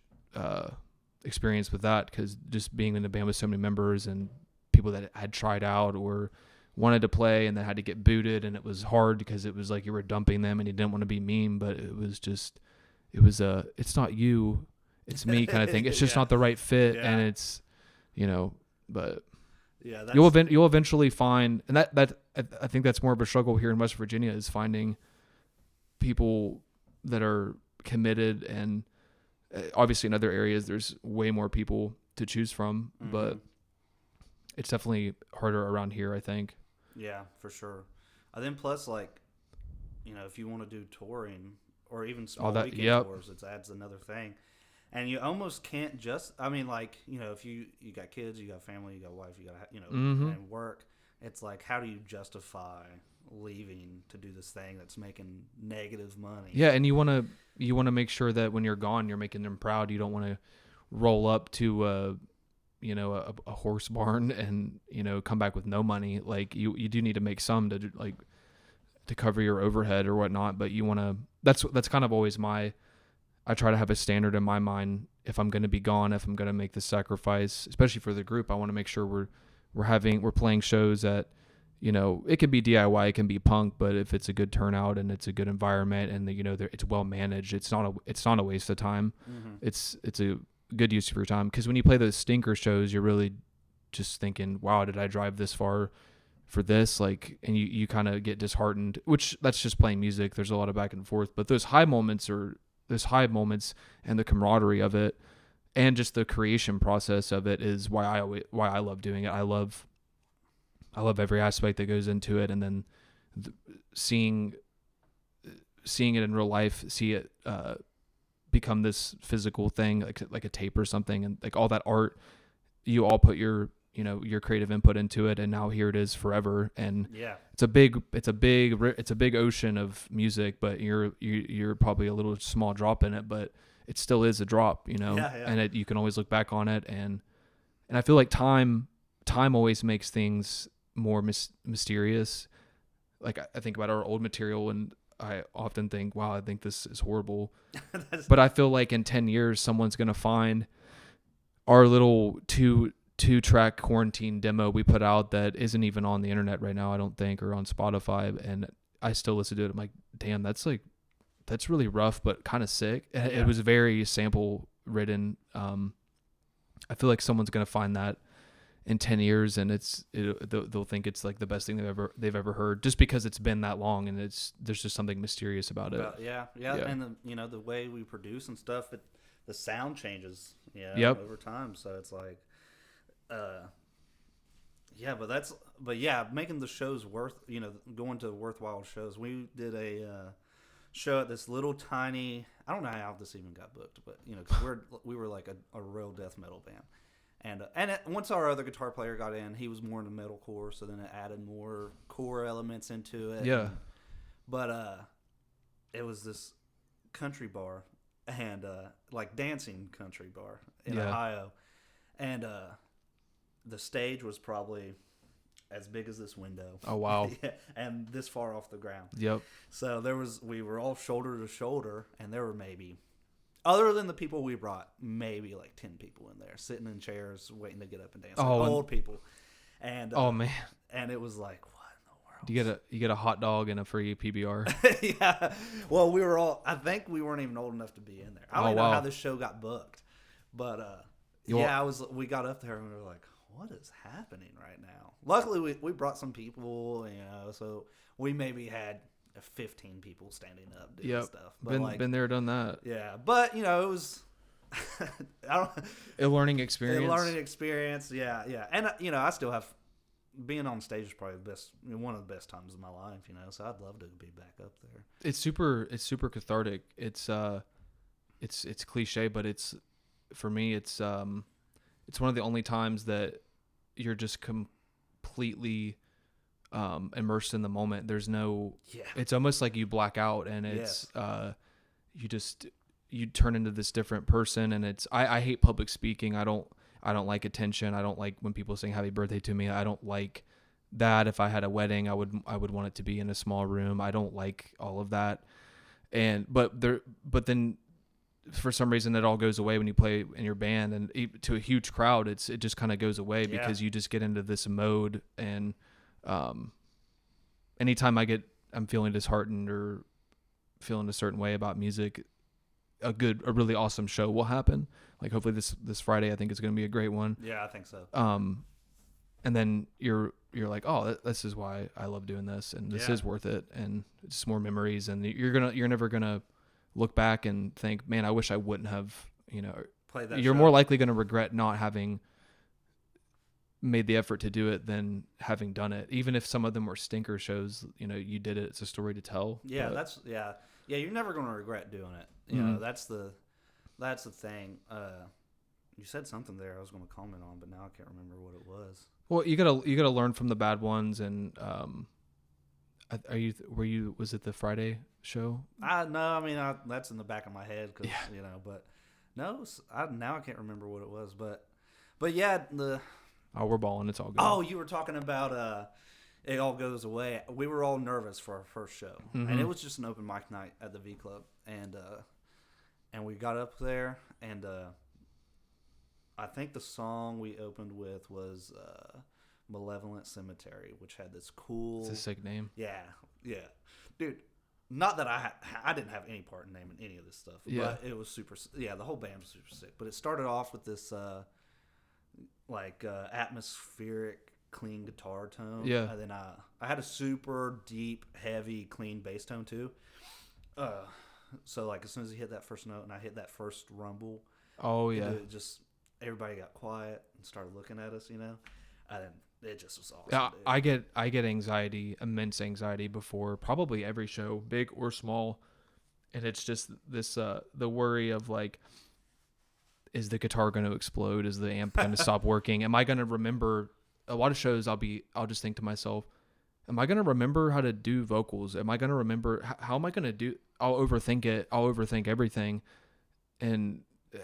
experience with that, because just being in a band with so many members and people that had tried out or wanted to play and then had to get booted, and it was hard because it was like you were dumping them and you didn't want to be mean, but it's not you, it's me kind of thing. It's just not the right fit, and it's but you'll eventually find, and that I think that's more of a struggle here in West Virginia, is finding people that are committed. And obviously in other areas there's way more people to choose from, but it's definitely harder around here, I think. Yeah, for sure. And then plus, like, if you want to do touring or even small weekend tours, it adds another thing. And you almost can't like, if you got kids, you got family, you got wife, you got, and work, it's like, how do you justify leaving to do this thing that's making negative money? Yeah, and you want to make sure that when you're gone, you're making them proud. You don't want to roll up to a horse barn and come back with no money. Like you do need to make some to cover your overhead or whatnot, but you want to. That's kind of always I try to have a standard in my mind. If I'm going to be gone, if I'm going to make the sacrifice, especially for the group, I want to make sure we're playing shows that, it can be DIY, it can be punk, but if it's a good turnout and it's a good environment and it's well managed, it's not a waste of time. Mm-hmm. It's a good use of your time, because when you play those stinker shows, you're really just thinking, wow, did I drive this far for this? Like, and you kind of get disheartened, which that's just playing music. There's a lot of back and forth, but those high moments and the camaraderie of it and just the creation process of it is why I love doing it. I love every aspect that goes into it, and then seeing it in real life, see it become this physical thing, like a tape or something, and like all that art, you all put your creative input into it, and now here it is forever. And yeah, it's a big ocean of music, but you're probably a little small drop in it, but it still is a drop, and you can always look back on it, and I feel like time always makes things more mysterious. Like I think about our old material, and I often think, wow, I think this is horrible. But I feel like in 10 years, someone's going to find our little two-track quarantine demo we put out that isn't even on the internet right now, I don't think, or on Spotify. And I still listen to it. I'm like, damn, that's really rough, but kind of sick. Yeah. It was very sample ridden. I feel like someone's going to find that in 10 years, and they'll think it's like the best thing they've ever heard, just because it's been that long, and there's just something mysterious about it. Yeah. And the way we produce and stuff, the sound changes, over time. So it's like, making the shows going to worthwhile shows. We did a show at this little tiny, I don't know how this even got booked, but cause we were like a real death metal band. And once our other guitar player got in, he was more into metalcore, so then it added more core elements into it. Yeah. But it was this country bar, and like dancing country bar in Ohio, and the stage was probably as big as this window. Oh wow! And this far off the ground. Yep. So we were all shoulder to shoulder, and there were maybe, other than the people we brought, maybe like 10 people in there sitting in chairs waiting to get up and dance. Old people. And oh man. And it was like, what in the world? You get a hot dog and a free PBR. Yeah. Well, I think we weren't even old enough to be in there. I don't know how this show got booked. But we got up there and we were like, what is happening right now? Luckily we brought some people, so we maybe had 15 people standing up doing stuff. But been there, done that. Yeah, but it was a learning experience. Yeah. And I still have, being on stage is probably one of the best times of my life. So I'd love to be back up there. It's super cathartic. It's cliche, but for me it's one of the only times that you're just completely immersed in the moment. There's no, it's almost like you black out, and it's, you turn into this different person. And I hate public speaking. I don't like attention. I don't like when people sing happy birthday to me. I don't like that. If I had a wedding, I would want it to be in a small room. I don't like all of that. But then for some reason it all goes away when you play in your band, and to a huge crowd, it just kind of goes away because you just get into this mode. And anytime I'm feeling disheartened or feeling a certain way about music, a really awesome show will happen. Like hopefully this Friday, I think is going to be a great one. Yeah, I think so. And then you're like, oh, this is why I love doing this, and this is worth it, and it's more memories, and you're never gonna look back and think, man, I wish I wouldn't have, played that. You're more likely going to regret not having made the effort to do it than having done it. Even if some of them were stinker shows, you know, you did it. It's a story to tell. Yeah, but, yeah. You're never going to regret doing it. You know, that's the thing. You said something there I was going to comment on, but now I can't remember what it was. Well, you gotta learn from the bad ones. And was it the Friday show? That's in the back of my head because you know, but no, now I can't remember what it was, but yeah, we're balling. It's all good. Oh, you were talking about It All Goes Away. We were all nervous for our first show, and it was just an open mic night at the V Club, and we got up there, and I think the song we opened with was Malevolent Cemetery, which had this cool... It's a sick name. Yeah. Dude, not that I didn't have any part in naming any of this stuff, but it was super... Yeah, the whole band was super sick. But it started off with this, atmospheric, clean guitar tone. Yeah. And then I had a super deep, heavy, clean bass tone, too. So, like, as soon as he hit that first note and I hit that first rumble... Oh, yeah. It just... Everybody got quiet and started looking at us, you know? And it just was awesome. Yeah, I get anxiety, immense anxiety before probably every show, big or small. And it's just this, the worry of like, is the guitar going to explode? Is the amp going to stop working? Am I going to remember a lot of shows? I'll just think to myself, am I going to remember how to do vocals? Am I going to remember, how am I going to do, I'll overthink it. I'll overthink everything. And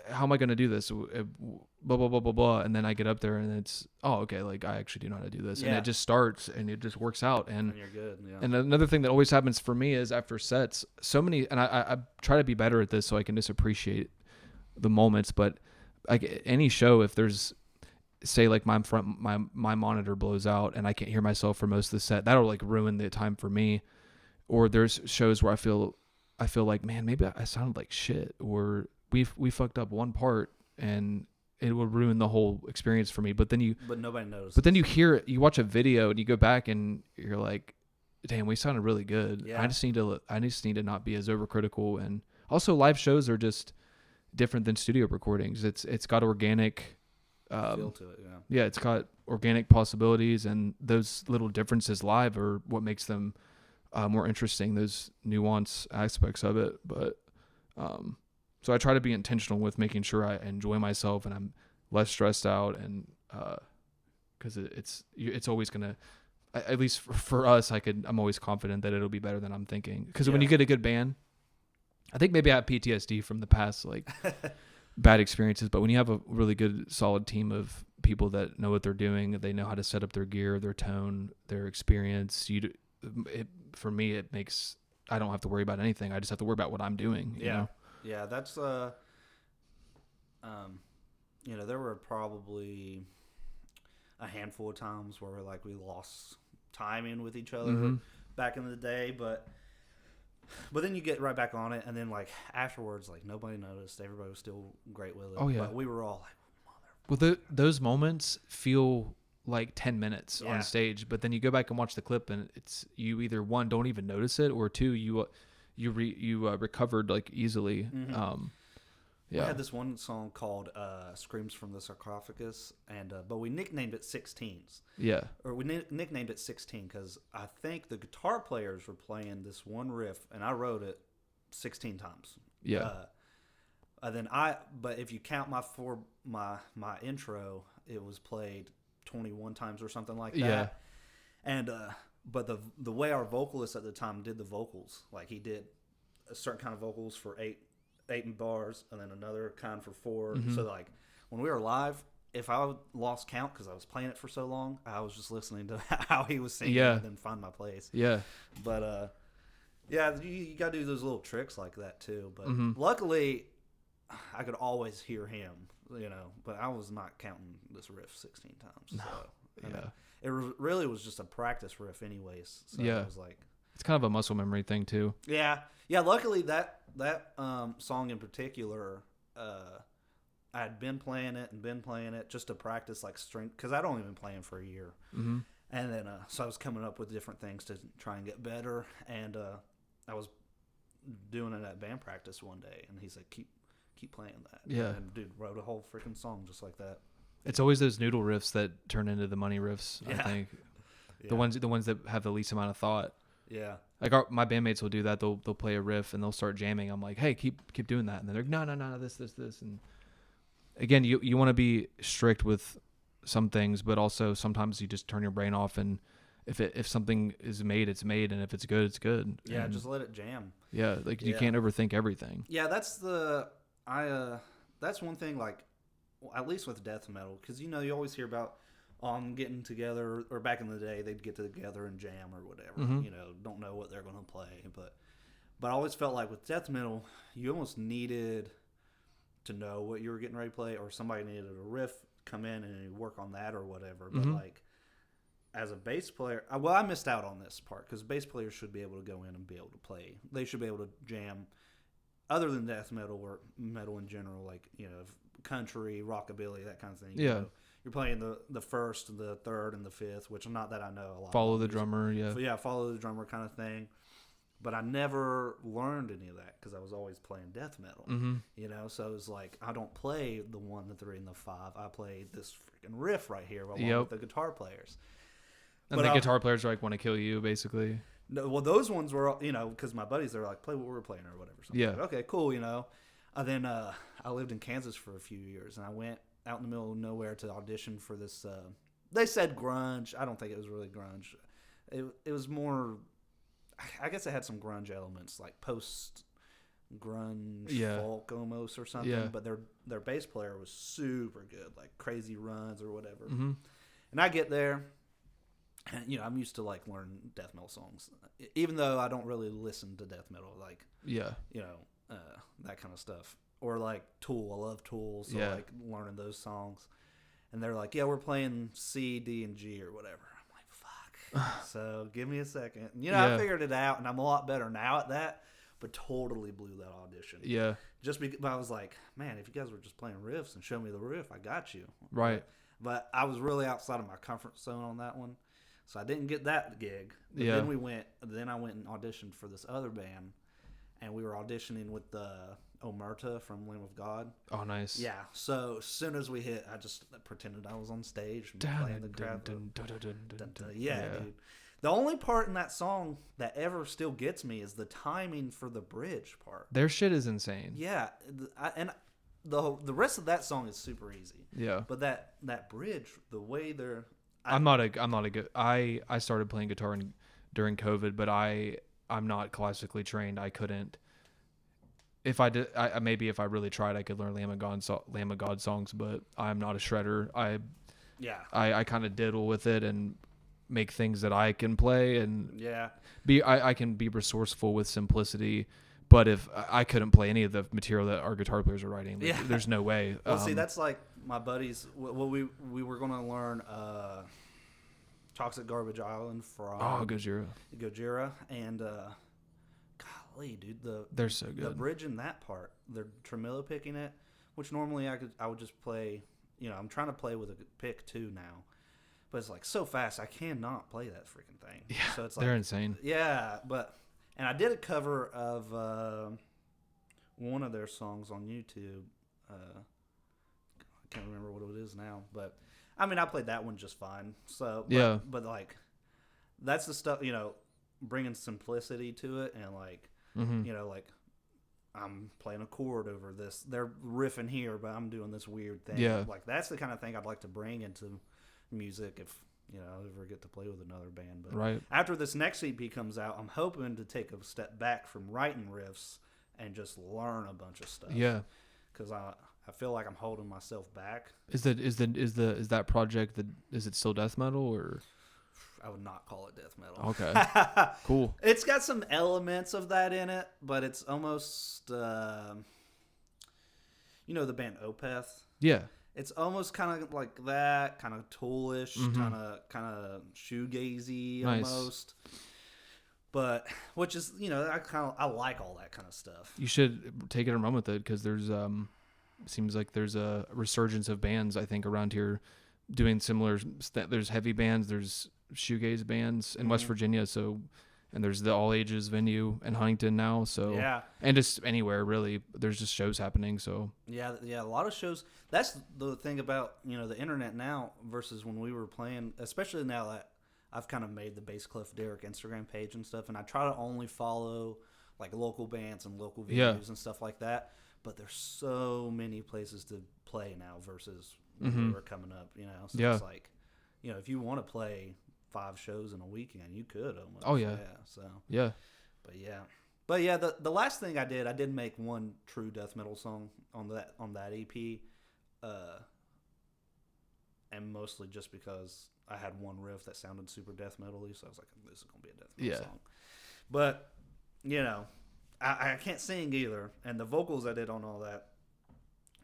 how am I going to do this? Blah, blah, blah, blah, blah. And then I get up there and it's, okay, like I actually do know how to do this. And it just starts and it just works out. And you're good. Yeah. And another thing that always happens for me is after sets, and I try to be better at this so I can just appreciate the moments. But like any show, if there's, say like my monitor blows out and I can't hear myself for most of the set, that'll like ruin the time for me. Or there's shows where I feel like, man, maybe I sounded like shit, or we fucked up one part and it will ruin the whole experience for me. But nobody knows. But then you hear it, you watch a video and you go back and you're like, damn, we sounded really good. Yeah. I just need to not be as overcritical. And also live shows are just different than studio recordings. It's got organic feel to it. Yeah, it's got organic possibilities, and those little differences live are what makes them more interesting, those nuance aspects of it. But so I try to be intentional with making sure I enjoy myself and I'm less stressed out, and because it's always gonna, at least for us, I'm always confident that it'll be better than I'm thinking. Because when you get a good band, I think maybe I have PTSD from the past, like bad experiences, but when you have a really good solid team of people that know what they're doing, they know how to set up their gear, their tone, their experience, for me it makes, I don't have to worry about anything. I just have to worry about what I'm doing. You know? Yeah, that's there were probably a handful of times where like we lost timing with each other back in the day, but then you get right back on it, and then like afterwards, like nobody noticed. Everybody was still great with it. Oh yeah, but we were all like, well, those moments feel like 10 minutes on stage, but then you go back and watch the clip, and it's, you either one, don't even notice it, or two, you recovered like easily. We had this one song called "Screams from the Sarcophagus," and but we nicknamed it 16s. Yeah, or we nicknamed it 16 because I think the guitar players were playing this one riff, and I wrote it 16 times. Yeah. But if you count my intro, it was played 21 times or something like that. Yeah. And but the way our vocalist at the time did the vocals, like he did a certain kind of vocals for eight bars, and then another kind for 4. So like when we were live, if I lost count because I was playing it for so long, I was just listening to how he was singing and then find my place. Yeah. But you got to do those little tricks like that too. But luckily, I could always hear him, but I was not counting this riff 16 times. No. So, it really was just a practice riff anyways. So it was like, it's kind of a muscle memory thing too. Yeah. Luckily that song in particular, I had been playing it just to practice like strength, because I'd only been playing for a year, and then so I was coming up with different things to try and get better. And I was doing it at band practice one day, and he said, "Keep playing that." Yeah. And dude wrote a whole freaking song just like that. It's always those noodle riffs that turn into the money riffs. Yeah. I think Yeah. the ones that have the least amount of thought. Yeah. Like my bandmates will do that. They'll play a riff and they'll start jamming. I'm like, hey, keep doing that. And they're like, no, this. And again, you want to be strict with some things, but also sometimes you just turn your brain off, and if something is made, it's made, and if it's good, it's good. Yeah, and just let it jam. yeah, like you can't overthink everything. Yeah, that's one thing, like, at least with death metal, because you always hear about getting together, or back in the day they'd get together and jam or whatever. Mm-hmm. Don't know what they're going to play, but I always felt like with death metal, you almost needed to know what you were getting ready to play, or somebody needed a riff, come in and work on that or whatever. But like, as a bass player, I missed out on this part, because bass players should be able to go in and be able to play. They should be able to jam, other than death metal or metal in general, like country, rockabilly, that kind of thing. Yeah. You're playing the first, the third, and the fifth, which not that I know a lot. Follow the drummer, yeah. So yeah, follow the drummer kind of thing. But I never learned any of that, because I was always playing death metal. Mm-hmm. So it was like, I don't play the 1, the 3, and the 5. I play this freaking riff right here along with the guitar players. And the guitar players are like, want to kill you, basically. No, well, those ones were, because my buddies, they were like, play what we were playing or whatever. So yeah. Like, okay, cool, And then I lived in Kansas for a few years, and I went out in the middle of nowhere to audition for this. They said grunge. I don't think it was really grunge. It was more, I guess it had some grunge elements, like post grunge folk almost or something. Yeah. But their bass player was super good, like crazy runs or whatever. Mm-hmm. And I get there, and I'm used to like learning death metal songs, even though I don't really listen to death metal, like that kind of stuff. Or like Tool, I love Tool, so like learning those songs. And they're like, yeah, we're playing C, D, and G or whatever. I'm like, fuck. So give me a second. I figured it out, and I'm a lot better now at that, but totally blew that audition. Yeah. Just because I was like, man, if you guys were just playing riffs and show me the riff, I got you. Right. But I was really outside of my comfort zone on that one, so I didn't get that gig. But then I went and auditioned for this other band, and we were auditioning with Omerta from Lamb of God. Oh, nice. Yeah. So as soon as we hit, I just pretended I was on stage and playing the crap. Yeah, dude. The only part in that song that ever still gets me is the timing for the bridge part. Their shit is insane. Yeah, and the rest of that song is super easy. Yeah. But that bridge, the way they're, I'm not a good. I started playing guitar during COVID, but I'm not classically trained. I couldn't. If I did, maybe if I really tried, I could learn Lamb of God songs. But I'm not a shredder. I kind of diddle with it and make things that I can play, and I can be resourceful with simplicity. But if I couldn't play any of the material that our guitar players are writing, there's no way. Well, see, that's like my buddies. Well, we were going to learn Toxic Garbage Island from Gojira, and golly, dude, they're so good. The bridge in that part, they're tremolo picking it, which normally I would just play. I'm trying to play with a pick too now, but it's like so fast I cannot play that freaking thing. Yeah, so it's like, they're insane. Yeah, and I did a cover of one of their songs on YouTube. I can't remember what it is now, but I mean, I played that one just fine. So but like, that's the stuff, bringing simplicity to it, and like, like I'm playing a chord over this. They're riffing here, but I'm doing this weird thing. Yeah, like that's the kind of thing I'd like to bring into music if I ever get to play with another band. But after this next EP comes out, I'm hoping to take a step back from writing riffs and just learn a bunch of stuff. Yeah, because I feel like I'm holding myself back. Is that project is it still death metal, or? I would not call it death metal. Okay, cool. It's got some elements of that in it, but it's almost the band Opeth. Yeah. It's almost kind of like that, kind of Toolish, kind of shoegazy almost. But which is, I like all that kind of stuff. You should take it and run with it, because there's seems like there's a resurgence of bands, I think, around here doing similar. There's heavy bands, there's shoegaze bands in West Virginia, so and there's the all ages venue in Huntington now. So Yeah. and just anywhere really, there's just shows happening. So Yeah, a lot of shows. That's the thing about, the internet now versus when we were playing, especially now that I've kind of made the Bass Clef Derek Instagram page and stuff, and I try to only follow like local bands and local venues and stuff like that. But there's so many places to play now versus when we were coming up, So it's like, if you want to play 5 shows in a weekend, you could almost. Oh yeah. So yeah. But yeah, the last thing I did make one true death metal song on that EP, and mostly just because I had one riff that sounded super death metal-y, so I was like, this is gonna be a death metal song. But I can't sing either, and the vocals I did on all that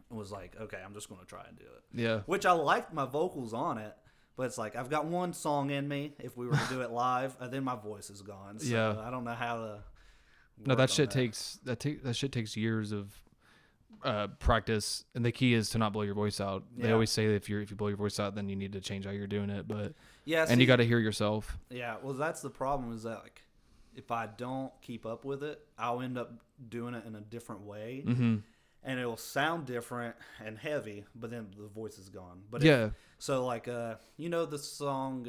was like, okay, I'm just gonna try and do it. Yeah. Which I liked my vocals on it. But it's like, I've got one song in me. If we were to do it live, then my voice is gone. So I don't know how to. No, that shit takes years of practice, and the key is to not blow your voice out. They always say that if you blow your voice out, then you need to change how you're doing it. But and you got to hear yourself. Yeah, well, that's the problem. Is that like, if I don't keep up with it, I'll end up doing it in a different way. Mm-hmm. And it'll sound different and heavy, but then the voice is gone. But so like the song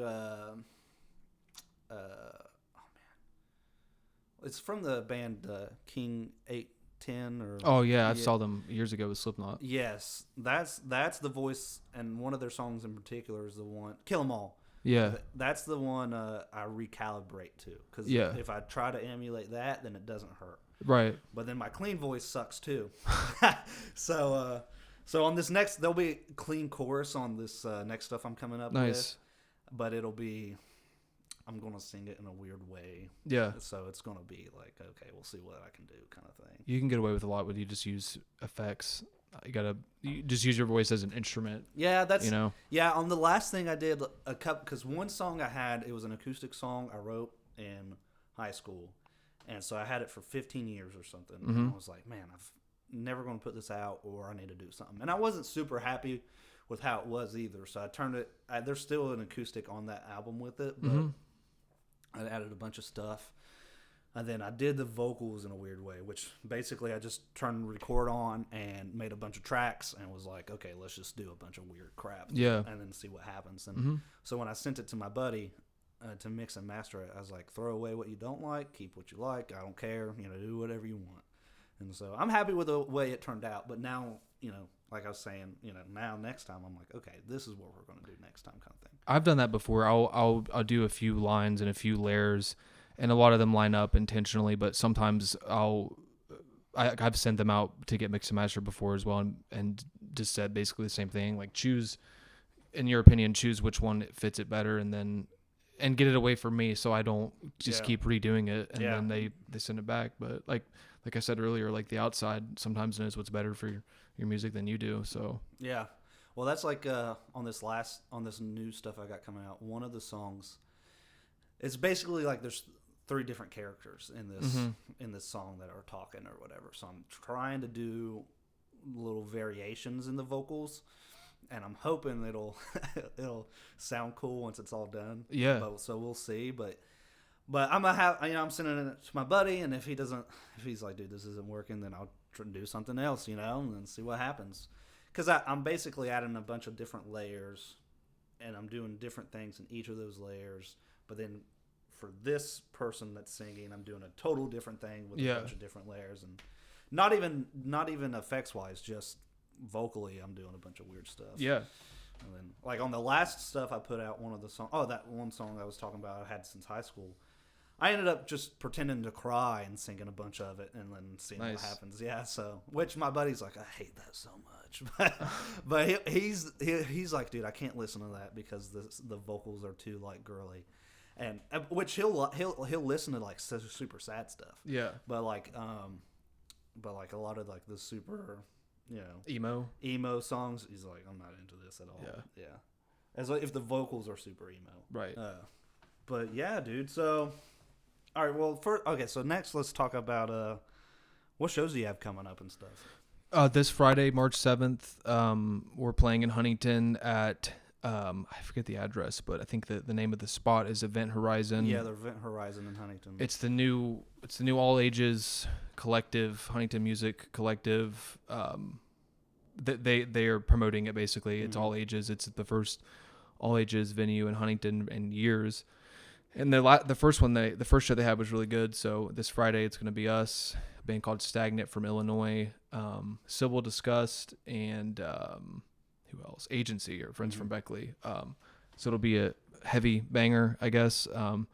it's from the band King 810 or I saw them years ago with Slipknot. Yes, that's the voice, and one of their songs in particular is the one Kill 'Em All. Yeah, that's the one I recalibrate to, because if I try to emulate that, then it doesn't hurt. Right. But then my clean voice sucks too. So on this next, there'll be a clean chorus on this next stuff I'm coming up with. But it'll be, I'm going to sing it in a weird way. Yeah. So it's going to be like, okay, we'll see what I can do kind of thing. You can get away with a lot when you just use effects. You just use your voice as an instrument. Yeah, Yeah, on the last thing I did, because one song I had, it was an acoustic song I wrote in high school. And so I had it for 15 years or something. Mm-hmm. And I was like, man, I've never going to put this out, or I need to do something. And I wasn't super happy with how it was either. So I turned it, there's still an acoustic on that album with it, but I added a bunch of stuff. And then I did the vocals in a weird way, which basically I just turned record on and made a bunch of tracks and was like, okay, let's just do a bunch of weird crap. Yeah. And then see what happens. And so when I sent it to my buddy, to mix and master it, I was like, throw away what you don't like, keep what you like, I don't care, do whatever you want. And so I'm happy with the way it turned out, but now, like I was saying, now next time I'm like, okay, this is what we're going to do next time kind of thing. I've done that before. I'll do a few lines and a few layers, and a lot of them line up intentionally, but sometimes I've sent them out to get mixed and mastered before as well, and just said basically the same thing, like choose, in your opinion, choose which one fits it better, and get it away from me, so I don't just keep redoing it, and then they send it back. But like I said earlier, like the outside sometimes knows what's better for your music than you do. So well, that's like on this new stuff I got coming out. One of the songs, it's basically like there's 3 different characters in this song that are talking or whatever. So I'm trying to do little variations in the vocals. And I'm hoping it'll sound cool once it's all done. Yeah. So we'll see. But I'm gonna have, I'm sending it to my buddy, and if he's like, dude, this isn't working, then I'll try to do something else, and then see what happens. Because I'm basically adding a bunch of different layers, and I'm doing different things in each of those layers. But then for this person that's singing, I'm doing a total different thing with a bunch of different layers, and not even effects wise, just vocally I'm doing a bunch of weird stuff. Yeah. And then like on the last stuff I put out, one of the that one song I was talking about I had since high school, I ended up just pretending to cry and singing a bunch of it and then seeing what happens. Yeah. So which my buddy's like, I hate that so much. but he's like, dude, I can't listen to that because the vocals are too like girly. And which he'll listen to like super sad stuff. Yeah. But like a lot of like the super emo songs, he's like, I'm not into this at all. Yeah. As like if the vocals are super emo. Right. But yeah, dude. So, all right. Well, so next let's talk about what shows do you have coming up and stuff. This Friday, March 7th, we're playing in Huntington at I forget the address, but I think the name of the spot is Event Horizon. Yeah, the Event Horizon in Huntington. It's the new all ages collective, Huntington Music Collective. They are promoting it basically. It's all ages. It's the first all ages venue in Huntington in years. And the first show they had was really good. So this Friday it's going to be us, a band called Stagnant from Illinois, Civil Disgust, and who else? Agency, or Friends from Beckley. So it'll be a heavy banger, I guess. And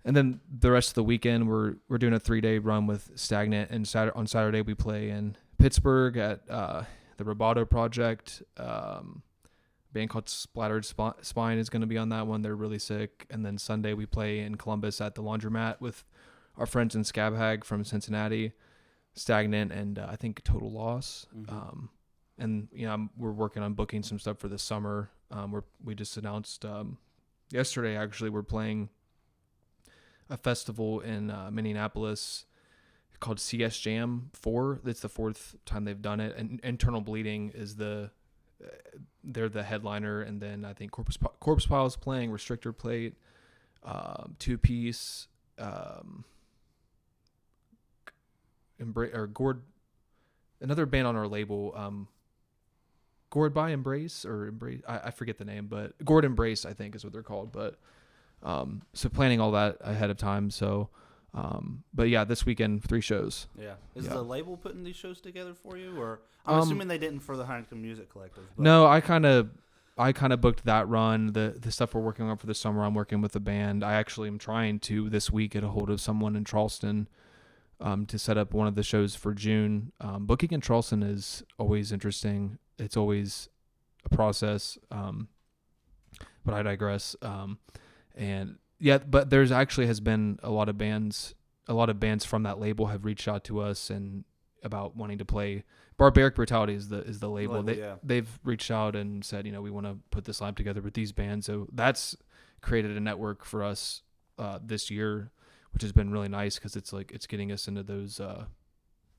then the rest of the weekend we're doing a 3-day run with Stagnant, and on Saturday we play in Pittsburgh at the Roboto Project. Band called Splattered Spine is going to be on that one. They're really sick. And then Sunday we play in Columbus at the Laundromat with our friends in Scab Hag from Cincinnati, Stagnant, and I think Total Loss. And we're working on booking some stuff for this summer. We just announced yesterday, actually, we're playing a festival in Minneapolis called CS Jam 4. It's the 4th time they've done it. And Internal Bleeding is they're the headliner, and then I think Corpse Pile is playing, Restrictor Plate, Two Piece, another band on our label, Gourd by Embrace, I forget the name, but Gourd Embrace I think is what they're called. But so planning all that ahead of time. So but yeah, this weekend 3 shows. Yeah. Is the label putting these shows together for you, or I'm assuming they didn't for the Huntington Music Collective? But. No, I kind of booked that run. The stuff we're working on for the summer, I'm working with the band. I actually am trying to this week get a hold of someone in Charleston to set up one of the shows for June. Booking in Charleston is always interesting. It's always a process. But I digress. And yeah, but there's actually has been a lot of bands from that label have reached out to us and about wanting to play. Barbaric Brutality is the label. They've reached out and said, we want to put this lineup together with these bands. So that's created a network for us this year, which has been really nice because it's getting us into those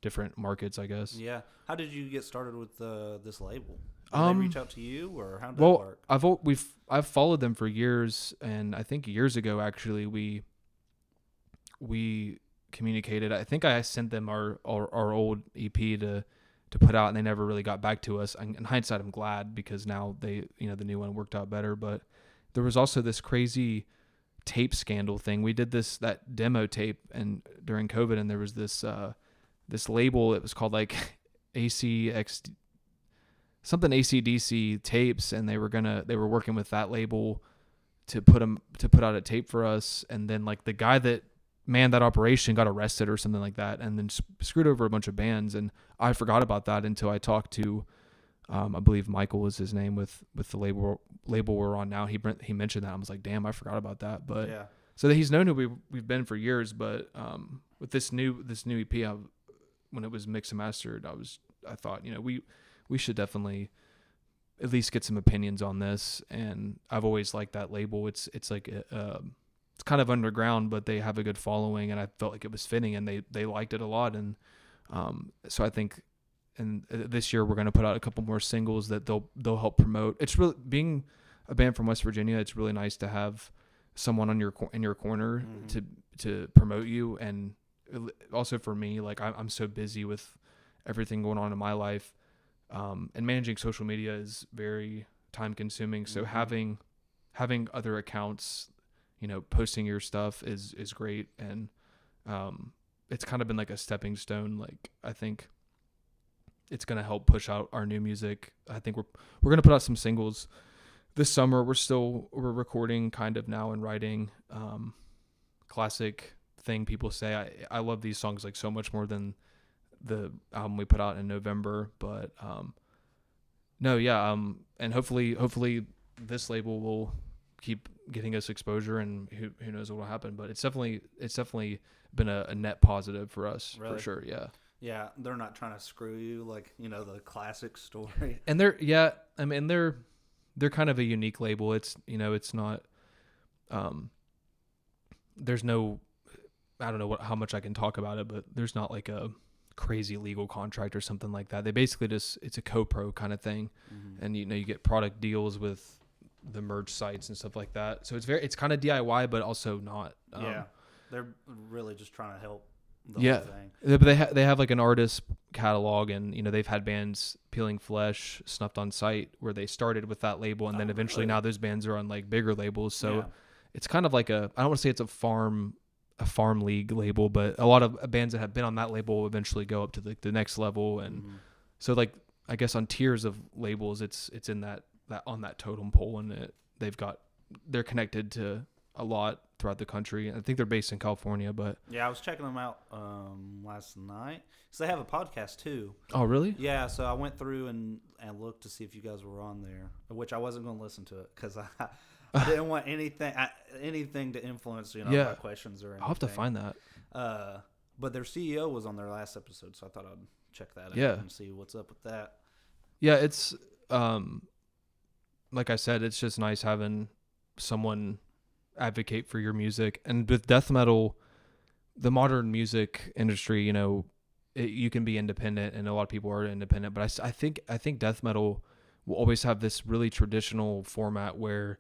different markets, I guess. Yeah. How did you get started with this label? Did they reach out to you, or how did that work? I've followed them for years, and I think years ago actually we communicated. I think I sent them our old EP to put out, and they never really got back to us. In hindsight, I'm glad, because now the new one worked out better. But there was also this crazy tape scandal thing. We did that demo tape and during COVID, and there was this label. It was called like ACX something ACDC tapes, and they were working with that label to put out a tape for us. And then like the guy that manned that operation got arrested or something like that, and then screwed over a bunch of bands. And I forgot about that until I talked to, I believe Michael was his name with the label we're on now. He mentioned that. I was like, damn, I forgot about that. But yeah. So he's known who we've been for years. But with this new EP, when it was mixed and mastered, I thought we should definitely at least get some opinions on this. And I've always liked that label. It's like it's kind of underground, but they have a good following, and I felt like it was fitting, and they liked it a lot. And so I think, and this year we're going to put out a couple more singles that they'll help promote. It's really, being a band from West Virginia, it's really nice to have someone in your corner to promote you. And also for me, like I'm so busy with everything going on in my life. And managing social media is very time consuming. So having other accounts, posting your stuff is great. And, it's kind of been like a stepping stone. Like, I think it's going to help push out our new music. I think we're going to put out some singles this summer. We're recording kind of now and writing, classic thing people say. I love these songs like so much more than the album we put out in November. But and hopefully this label will keep getting us exposure, and who knows what will happen. But it's definitely been a net positive for us. Really? For sure. Yeah, they're not trying to screw you like the classic story. And they're kind of a unique label. It's it's not there's no, I don't know how much I can talk about it, but there's not like a crazy legal contract or something like that. They basically it's a co-pro kind of thing. And you get product deals with the merch sites and stuff like that. So it's kind of DIY, but also not. Yeah, they're really just trying to help the Yeah, whole thing. but they have like an artist catalog, and they've had bands Peeling Flesh, Snuffed on Sight, where they started with that label, and then eventually now those bands are on like bigger labels. So it's kind of like I don't want to say it's a farm league label, but a lot of bands that have been on that label will eventually go up to the next level, and so like I guess on tiers of labels, it's in that on that totem pole, and they're connected to a lot throughout the country. I think they're based in California, but yeah, I was checking them out last night. So they have a podcast too. Oh, really? Yeah, so I went through and looked to see if you guys were on there, which I wasn't going to listen to it because I didn't want anything to influence my questions or anything. I'll have to find that. But their CEO was on their last episode, so I thought I'd check that out and see what's up with that. Yeah, it's like I said, it's just nice having someone advocate for your music. And with death metal, the modern music industry, you can be independent, and a lot of people are independent, but I think death metal will always have this really traditional format where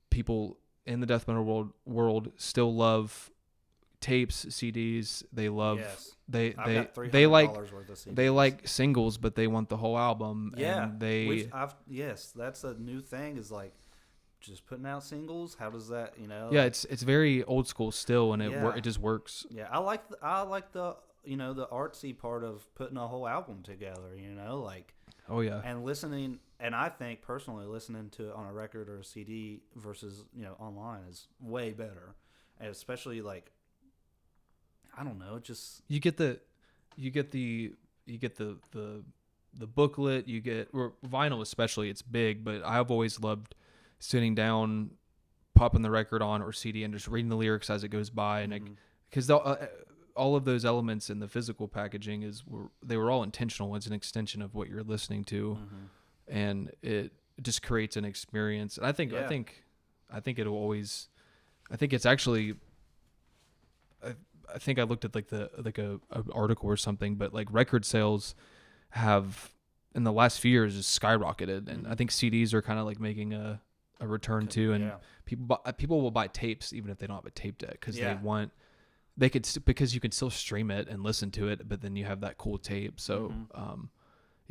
people in the death metal world still love tapes, CDs. They love they like they like singles, but they want the whole album. Yeah, and that's a new thing. Is like just putting out singles. How does that Yeah, it's very old school still, and it just works. Yeah, I like the the artsy part of putting a whole album together. Like oh yeah, and listening. And I think personally, listening to it on a record or a CD versus online is way better, and especially like. I don't know. Just you get the booklet. You get or vinyl, especially. It's big, but I've always loved sitting down, popping the record on or CD, and just reading the lyrics as it goes by, and because all of those elements in the physical packaging they were all intentional. It's an extension of what you're listening to, and it just creates an experience. And I think it'll always. I think it's actually. I think I looked at a article or something, but like record sales have in the last few years just skyrocketed, and I think CDs are kind of like making a return too, and people will buy tapes even if they don't have a tape deck because because you can still stream it and listen to it, but then you have that cool tape. So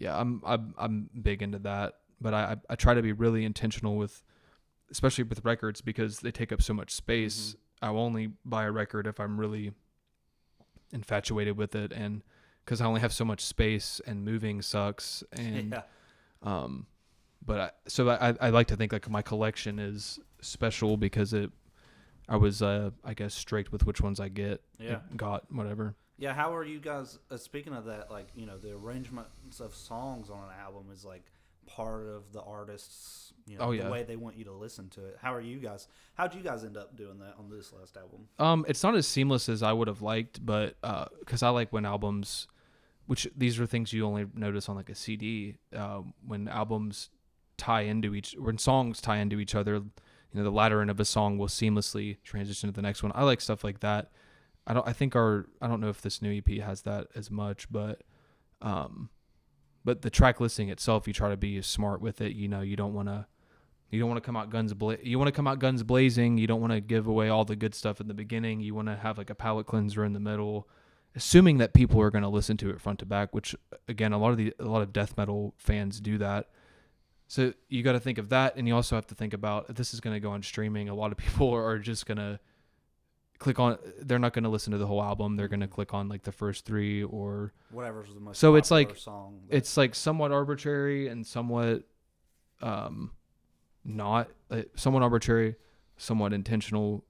I'm big into that, but I try to be really intentional especially with records because they take up so much space. I will only buy a record if I'm really infatuated with it, and because I only have so much space and moving sucks, and but I like to think like my collection is special because I was I guess strict with which ones I got whatever. Yeah, how are you guys? Speaking of that, like the arrangements of songs on an album is like part of the artist's the way they want you to listen to it. How'd you guys end up doing that on this last album? It's not as seamless as I would have liked, but because I like when albums, which these are things you only notice on like a CD, when albums when songs tie into each other, the latter end of a song will seamlessly transition to the next one. I like stuff like that. I don't know if this new EP has that as much, but the track listing itself, you try to be smart with it. You don't want to come out guns blazing. You don't want to give away all the good stuff in the beginning. You want to have like a palate cleanser in the middle, assuming that people are going to listen to it front to back, which again, a lot of death metal fans do that. So you got to think of that. And you also have to think about if this is going to go on streaming. A lot of people are just going to they're not going to listen to the whole album. They're going to click on like the first three or whatever's the most so it's like song, it's like somewhat arbitrary and somewhat not somewhat arbitrary, somewhat intentional.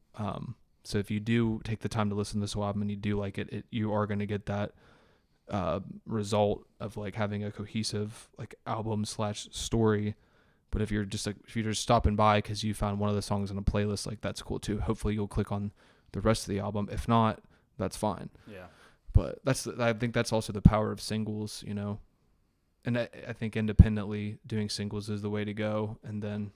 So if you do take the time to listen to this whole album and you do like it, you are going to get that result of like having a cohesive like album / story. But if you're just stopping by because you found one of the songs on a playlist, like that's cool too. Hopefully you'll click on the rest of the album. If not, that's fine. Yeah. But I think that's also the power of singles, and I think independently doing singles is the way to go. And then,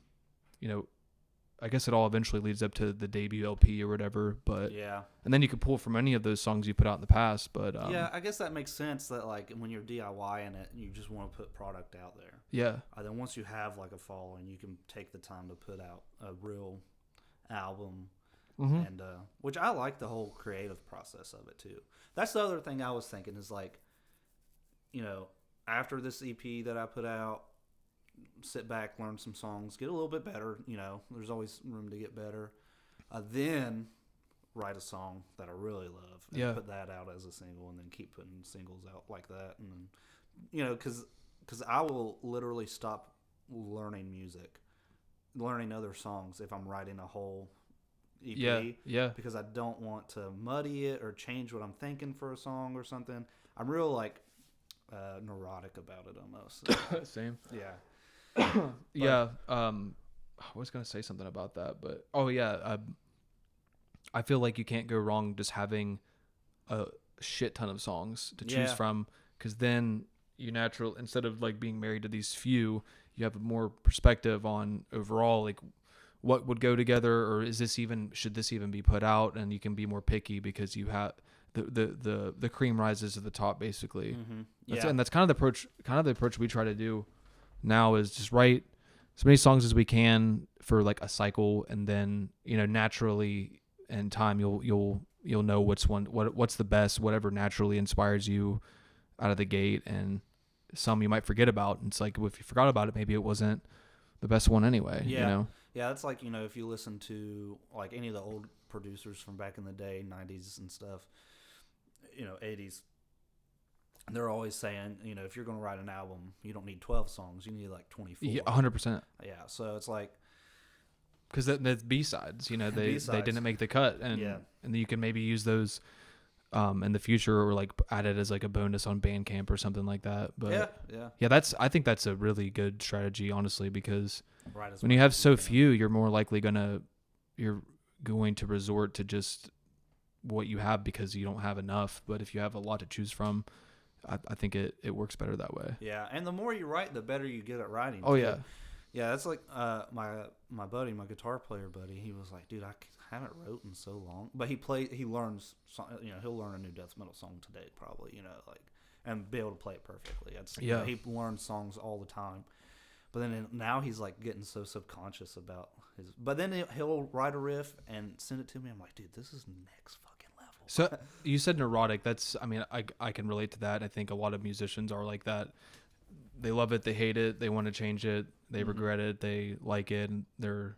I guess it all eventually leads up to the debut LP or whatever. But Yeah. and then you could pull from any of those songs you put out in the past. But Yeah, I guess that makes sense that like when you're DIYing it, you just want to put product out there. yeah, Then once you have like a following, you can take the time to put out a real album, and which I like the whole creative process of it too. That's the other thing I was thinking is like, after this EP that I put out, sit back, learn some songs, get a little bit better. There's always room to get better. Then write a song that I really love and put that out as a single, and then keep putting singles out like that. And then, because I will literally stop learning music, learning other songs if I'm writing a whole EP. Yeah. Because I don't want to muddy it or change what I'm thinking for a song or something. I'm real like neurotic about it almost. Same. Yeah. Yeah. I was gonna say something about that, but I feel like you can't go wrong just having a shit ton of songs to choose from, because then you instead of like being married to these few, you have more perspective on overall like what would go together, or should this even be put out, and you can be more picky because you have the cream rises to the top basically. And that's kind of the approach we try to do now, is just write as many songs as we can for like a cycle, and then naturally in time you'll know what's the best, whatever naturally inspires you out of the gate, and some you might forget about. And it's like, if you forgot about it, maybe it wasn't the best one anyway. Yeah, it's like, if you listen to like any of the old producers from back in the day, 90s and stuff, 80s, they're always saying, if you're going to write an album, you don't need 12 songs, you need like 24. Yeah, 100%. Yeah, so it's like, because that's B-sides, they didn't make the cut, and then you can maybe use those in the future, or like add it as like a bonus on Bandcamp or something like that. But I think that's a really good strategy, honestly, because when you have so few, you're more likely you're going to resort to just what you have because you don't have enough. But if you have a lot to choose from, I think it works better that way. Yeah, and the more you write, the better you get at writing. Oh, too. yeah. Yeah, that's like my buddy, my guitar player buddy. He was like, "Dude, I haven't wrote in so long." But he learns. He'll learn a new death metal song today, probably. And be able to play it perfectly. He learns songs all the time. But then now he's like getting so subconscious about his. But then he'll write a riff and send it to me. I'm like, "Dude, this is next fucking level." So you said neurotic. I can relate to that. I think a lot of musicians are like that. They love it, they hate it, they want to change it, they regret it, they like it, and they're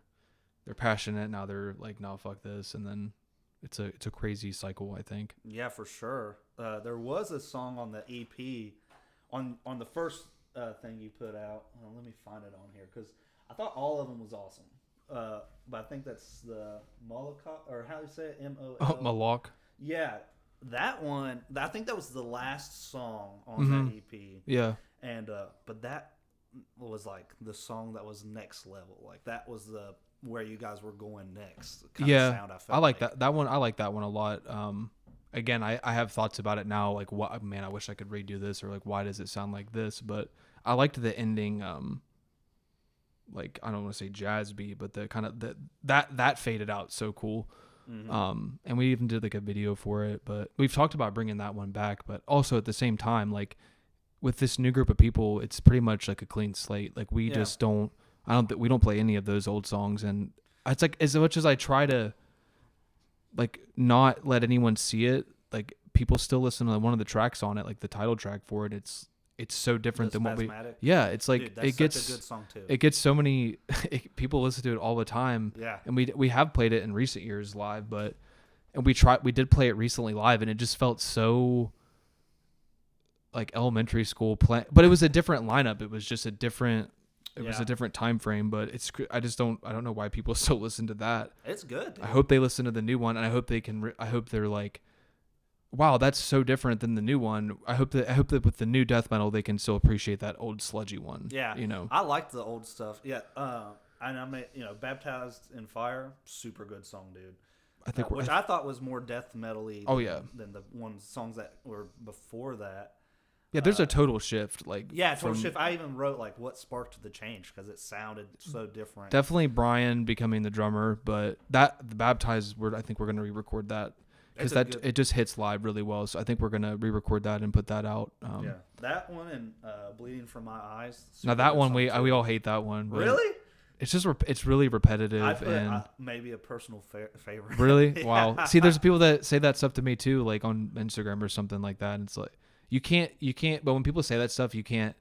passionate. Now they're like, no, fuck this, and then it's a crazy cycle, I think. Yeah, for sure. There was a song on the EP, on the first thing you put out. Let me find it on here, because I thought all of them was awesome. But I think that's the Moloch, or how do you say it? M-O-L? Oh, Moloch. Yeah, that one. I think that was the last song on that EP. Yeah. And but that was like the song that was next level. Like that was where you guys were going next. Kind of sound I like that one. I like that one a lot. Again, I have thoughts about it now. Like, what, man, I wish I could redo this, or like, why does it sound like this? But I liked the ending. Like, I don't want to say jazz beat, but the kind of that faded out so cool. And we even did like a video for it. But we've talked about bringing that one back. But also at the same time, like, with this new group of people, it's pretty much like a clean slate. Like, we just we don't play any of those old songs. And it's like, as much as I try to like not let anyone see it, like, people still listen to one of the tracks on it, like the title track for it. It's so different than what we. Yeah, it's like, dude, it gets a good song too. It gets so many people listen to it all the time. Yeah, and we have played it in recent years live, and we did play it recently live, and it just felt so like elementary school play. But it was a different lineup. It was just a different. It was a different time frame. But I don't know why people still listen to that. It's good. Dude. I hope they listen to the new one, and I hope they can. I hope they're like, wow, that's so different than the new one. I hope that with the new death metal, they can still appreciate that old sludgy one. Yeah, I like the old stuff. Yeah, and I mean, Baptized in Fire, super good song, dude. I think I thought was more death metal-y. Oh, yeah. Than the songs that were before that. Yeah, there's a total shift. Like total shift. I even wrote like what sparked the change because it sounded so different. Definitely Brian becoming the drummer, but the Baptized, I think we're gonna re-record that because it just hits live really well. So I think we're gonna re-record that and put that out. That one and Bleeding from My Eyes. Now that one we all hate that one. But really? It's just it's really repetitive. I put maybe a personal favorite. Really? Yeah. Wow. See, there's people that say that stuff to me too, like on Instagram or something like that. And it's like you can't. But when people say that stuff, you can't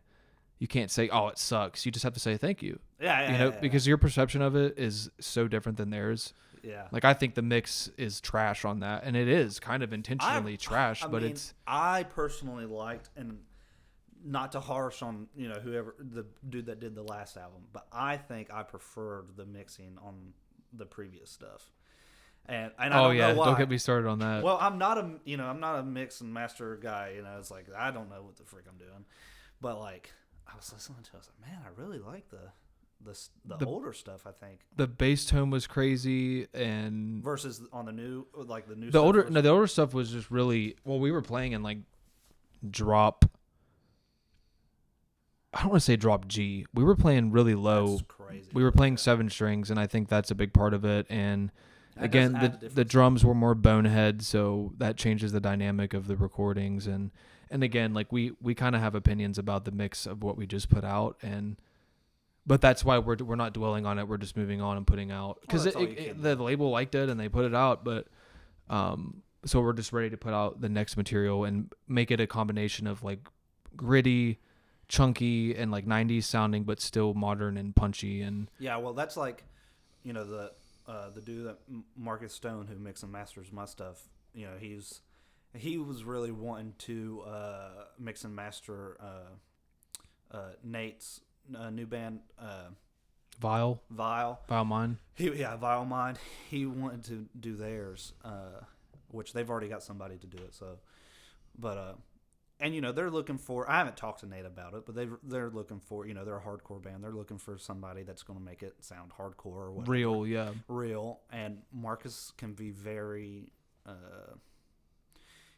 say, oh, it sucks. You just have to say thank you. Yeah. Because your perception of it is so different than theirs. Yeah. Like I think the mix is trash on that, and it is kind of intentionally trash. I mean, I personally liked, and not to harsh on whoever the dude that did the last album, but I think I preferred the mixing on the previous stuff. And I don't know why. Don't get me started on that. Well, I'm not a mix and master guy. It's like I don't know what the frick I'm doing, but like I was listening to it, I was like, man, I really like the older stuff. I think the bass tone was crazy, and versus on the new the older stuff was just really we were playing in like drop. I don't want to say drop G. We were playing really low. That's crazy. We were playing 7 strings, and I think that's a big part of it. And again, the drums were more bonehead, so that changes the dynamic of the recordings. And again, like we kind of have opinions about the mix of what we just put out, but that's why we're not dwelling on it. We're just moving on and putting out because the label liked it and they put it out. But so we're just ready to put out the next material and make it a combination of like gritty, chunky, and like 90s sounding, but still modern and punchy. And that's like the dude that Marcus Stone, who mixes and masters my stuff, he was really wanting to mix and master Nate's new band, Vile Mind. Vile Mind. He wanted to do theirs, which they've already got somebody to do it. So, but and they're looking for. I haven't talked to Nate about it, but they're looking for. They're a hardcore band. They're looking for somebody that's going to make it sound hardcore or whatever. Real. And Marcus can be very.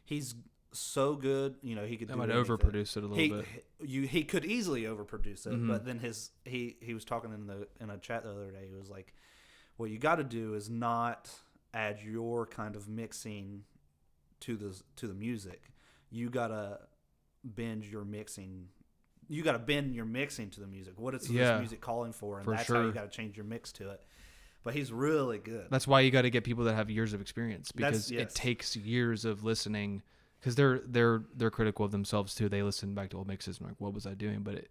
He's so good. He could. I might overproduce it a little bit. He could easily overproduce it, Mm-hmm. but then he was talking in a chat the other day. He was like, "What you got to do is not add your kind of mixing to the music. You gotta bend your mixing. You gotta bend your mixing to the music. What is this music calling for? And that's how you gotta change your mix to it." But he's really good. That's why you got to get people that have years of experience because it takes years of listening. Because they're critical of themselves too. They listen back to old mixes and like, what was I doing? But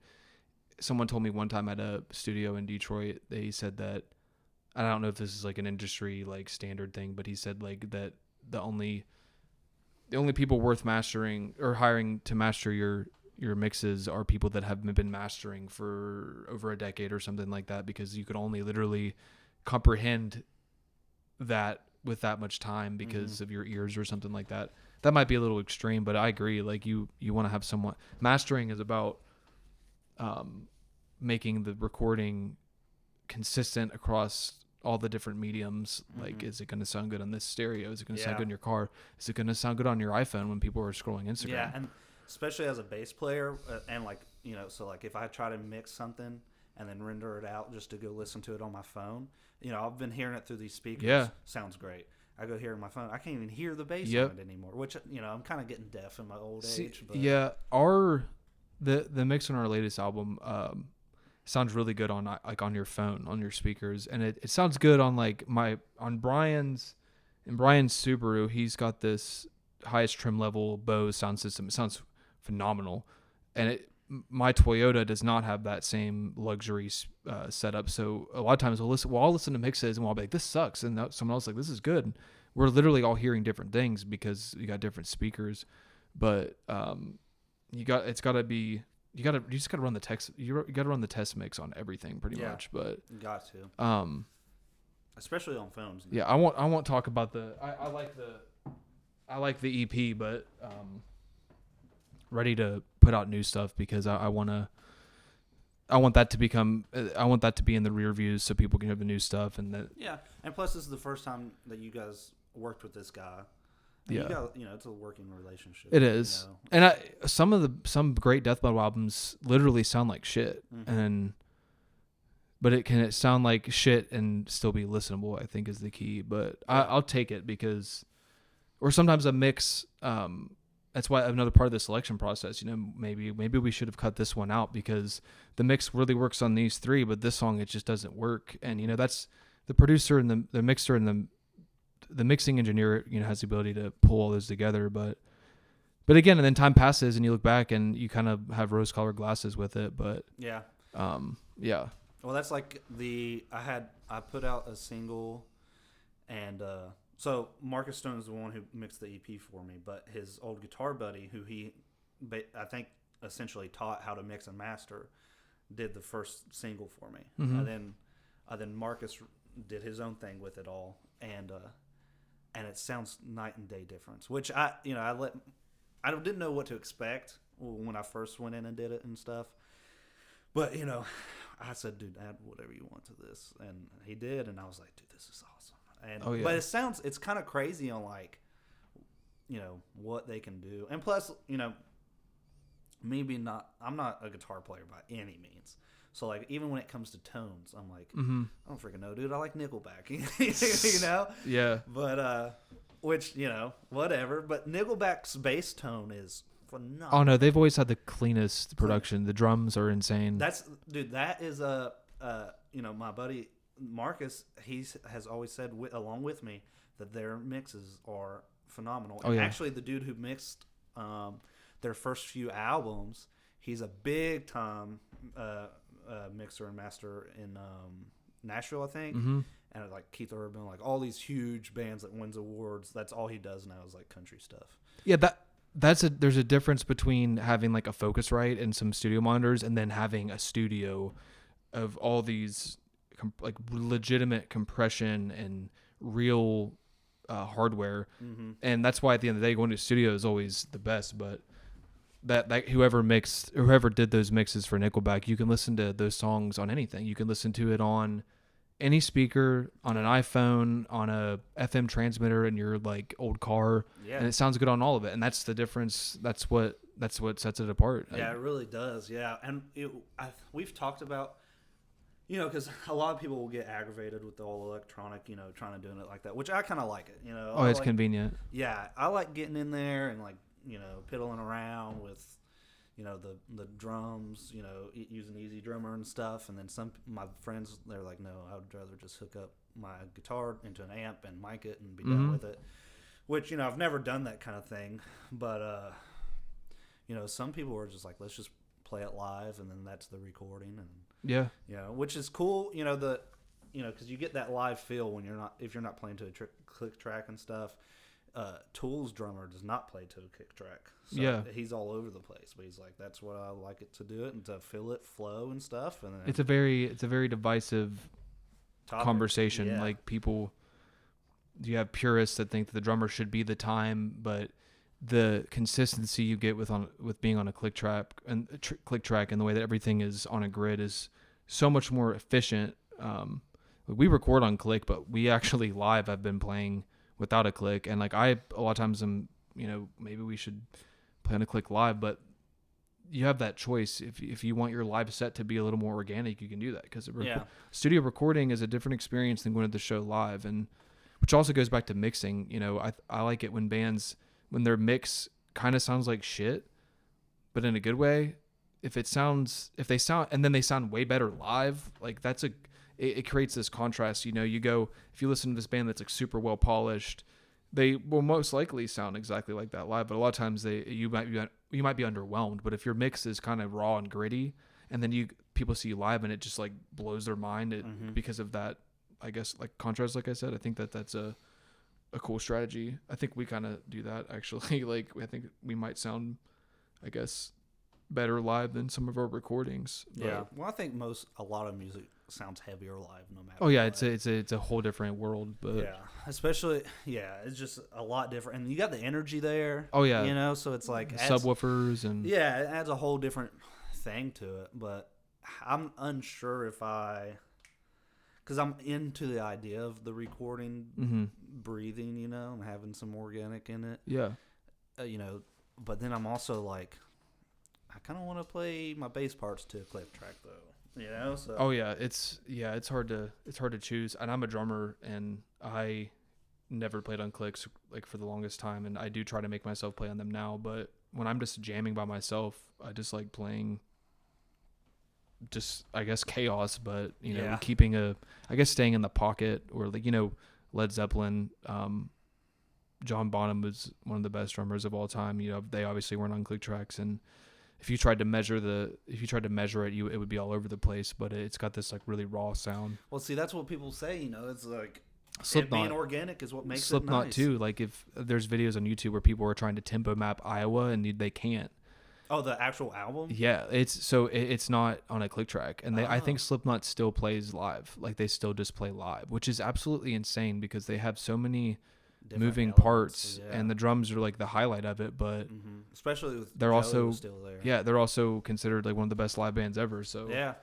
someone told me one time at a studio in Detroit, they said that, I don't know if this is like an industry like standard thing, but he said like that the only people worth mastering or hiring to master your mixes are people that have been mastering for over a decade or something like that, because you could only literally comprehend that with that much time because of your ears or something like that. That might be a little extreme, but I agree. Like you want to have someone. Mastering is about making the recording consistent across all the different mediums. Like, is it going to sound good on this stereo? Is it going to sound good in your car? Is it going to sound good on your iPhone when people are scrolling Instagram? Yeah, and especially as a bass player, and like so like if I try to mix something and then render it out just to go listen to it on my phone, I've been hearing it through these speakers. Yeah, sounds great. I go hear it on my phone. I can't even hear the bass on it anymore, which, I'm kind of getting deaf in my old age. But. Yeah, the mix on our latest album sounds really good on like on your phone, on your speakers, and it sounds good on like on Brian's Subaru. He's got this highest trim level Bose sound system. It sounds phenomenal, and my Toyota does not have that same luxury setup. So a lot of times we'll all listen to mixes and we'll be like, this sucks. And someone else is like, this is good. And we're literally all hearing different things because you got different speakers, but you just got to run the text. You got to run the test mix on everything pretty much, but you got to, especially on phones. Yeah. I won't talk about I like the EP, but ready to put out new stuff because I want that to be in the rear views so people can hear the new stuff and that. Yeah, and plus this is the first time that you guys worked with this guy, And you got, it's a working relationship. It is. And some great death metal albums literally sound like shit. But it can sound like shit and still be listenable, I think, is the key. But I'll take it because, or sometimes a mix. That's why another part of the selection process. Maybe we should have cut this one out because the mix really works on these three, but this song it just doesn't work. And that's the producer and the mixer and the mixing engineer. Has the ability to pull all those together. But again, and then time passes and you look back and you kind of have rose-colored glasses with it. But yeah. Well, that's like I put out a single, and so Marcus Stone is the one who mixed the EP for me, but his old guitar buddy, who I think essentially taught how to mix and master, did the first single for me. And then Marcus did his own thing with it all, and it sounds night and day difference. Which I didn't know what to expect when I first went in and did it and stuff. But, I said, dude, add whatever you want to this. And he did, and I was like, dude, this is awesome. And But it's kind of crazy on, like, what they can do. And plus, I'm not a guitar player by any means. So, like, even when it comes to tones, I'm like, I don't freaking know, dude. I like Nickelback, Yeah. But, which, whatever. But Nickelback's bass tone is phenomenal. Oh no, they've always had the cleanest production. The drums are insane. That is my buddy Marcus. He has always said along with me that their mixes are phenomenal. And actually, the dude who mixed their first few albums, he's a big time mixer and master in Nashville, I think. And like Keith Urban, like all these huge bands that wins awards. That's all he does now is like country stuff. Yeah, there's a difference between having like a Focusrite and some studio monitors and then having a studio of all these like legitimate compression and real hardware. And that's why at the end of the day, going to a studio is always the best. But that whoever did those mixes for Nickelback, you can listen to those songs on anything. You can listen to it on any speaker, on an iPhone, on a FM transmitter in your like old car, and it sounds good on all of it. And that's the difference. That's what sets it apart. Yeah, it really does. Yeah, and we've talked about, because a lot of people will get aggravated with the all electronic, trying to do it like that, which I kind of like it. It's convenient. Yeah, I like getting in there and like piddling around with the drums, using Easy Drummer and stuff. And then my friends, they're like, no, I would rather just hook up my guitar into an amp and mic it and be done with it. Which, I've never done that kind of thing. But, some people are just like, let's just play it live, and then that's the recording. And which is cool, because you get that live feel when if you're not playing to a click track and stuff. Tool's drummer does not play to a kick track. So he's all over the place, but he's like, that's what I like it to do it and to feel it flow and stuff. And then it's a very divisive conversation. Yeah. Like you have purists that think that the drummer should be the time, but the consistency you get with being on a click track and the way that everything is on a grid is so much more efficient. We record on click, but we actually live have been playing without a click, and like a lot of times I'm maybe we should play on a click live, but you have that choice. If you want your live set to be a little more organic, you can do that, because studio recording is a different experience than going to the show live, and which also goes back to mixing. I like it when bands, when their mix kind of sounds like shit, but in a good way. If they sound and then they sound way better live, like it creates this contrast. You go, if you listen to this band that's like super well polished, they will most likely sound exactly like that live, but a lot of times you might be underwhelmed. But if your mix is kind of raw and gritty, and then people see you live and it just like blows their mind because of that, I guess, like contrast, like I said, I think that's a cool strategy. I think we kind of do that actually. Like, I think we might sound, I guess, better live than some of our recordings. Yeah. Well, I think a lot of music sounds heavier live, no matter. Oh yeah, it's a whole different world. But especially it's just a lot different, and you got the energy there. Oh yeah, so it's like subwoofers and it adds a whole different thing to it. But I'm unsure because I'm into the idea of the recording breathing, you know, and having some organic in it. Yeah. You know, but then I'm also like, I kind of want to play my bass parts to a click track though, you know. So. Oh yeah, it's hard to choose. And I'm a drummer, and I never played on clicks like for the longest time, and I do try to make myself play on them now. But when I'm just jamming by myself, I just like playing. Just I guess chaos, but you know, staying in the pocket, or like, you know, Led Zeppelin. John Bonham was one of the best drummers of all time. You know, they obviously weren't on click tracks, and if you tried to measure it, it would be all over the place. But it's got this like really raw sound. Well, see, that's what people say. You know, it's like Slipknot, being organic is what makes Slipknot it nice. too. Like if there's videos on YouTube where people are trying to tempo map Iowa and they can't. Oh, the actual album? Yeah, it's not on a click track, and I think Slipknot still plays live. Like they still just play live, which is absolutely insane because they have so many different moving parts, and the drums are like the highlight of it. But especially with they're Joey also still there. Yeah, they're also considered like one of the best live bands ever. So yeah,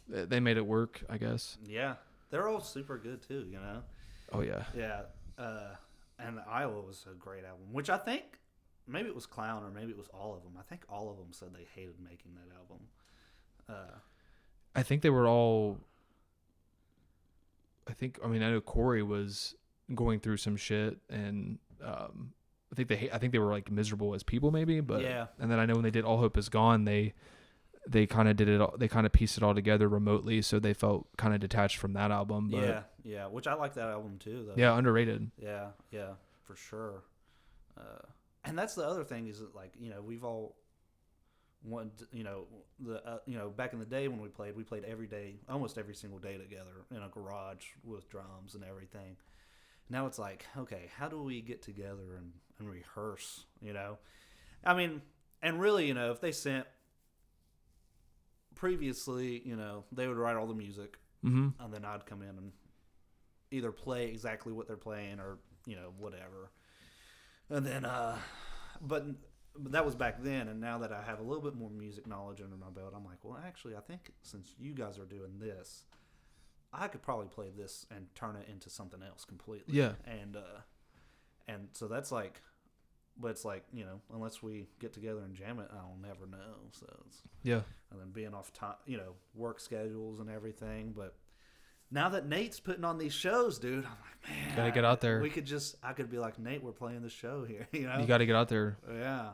they made it work, I guess. Yeah, they're all super good too. You know. Oh yeah. Yeah, and Iowa was a great album, which I think. Maybe it was Clown or maybe it was all of them. I think all of them said they hated making that album. I think they were all. I know Corey was going through some shit, and I think they were like miserable as people, maybe. But yeah. And then I know when they did All Hope Is Gone, they kind of did it. They kind of pieced it all together remotely, so they felt kind of detached from that album. But yeah. Which I like that album too, though. Yeah, underrated. Yeah, for sure. And that's the other thing is that, like, you know, we've all wanted, you know, back in the day when we played every day, almost every single day together in a garage with drums and everything. Now it's like, okay, how do we get together and rehearse, you know? I mean, and really, you know, if they sent previously, you know, they would write all the music, and then I'd come in and either play exactly what they're playing or, you know, whatever. And then, but that was back then, and now that I have a little bit more music knowledge under my belt, I'm like, well, actually, I think since you guys are doing this, I could probably play this and turn it into something else completely. Yeah. And so that's like, but it's like, you know, unless we get together and jam it, I'll never know. So it's, yeah. And then being off time, you know, work schedules and everything, but. Now that Nate's putting on these shows, dude, I'm like, man. Gotta get out there. I could be like, Nate, we're playing the show here. You know? You gotta get out there. Yeah.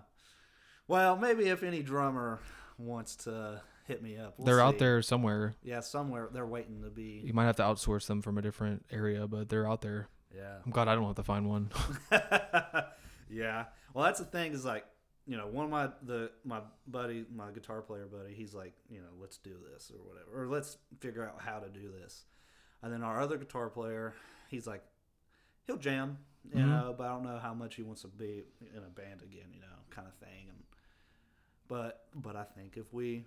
Well, maybe if any drummer wants to hit me up. They're out there somewhere. Yeah, somewhere. They're waiting to be. You might have to outsource them from a different area, but they're out there. Yeah. I'm glad I don't have to find one. Yeah. Well, that's the thing is like, you know, one of my buddy, my guitar player buddy, he's like, you know, let's do this or whatever. Or let's figure out how to do this. And then our other guitar player, he's like, he'll jam, you know, but I don't know how much he wants to be in a band again, you know, kind of thing. And but I think if we,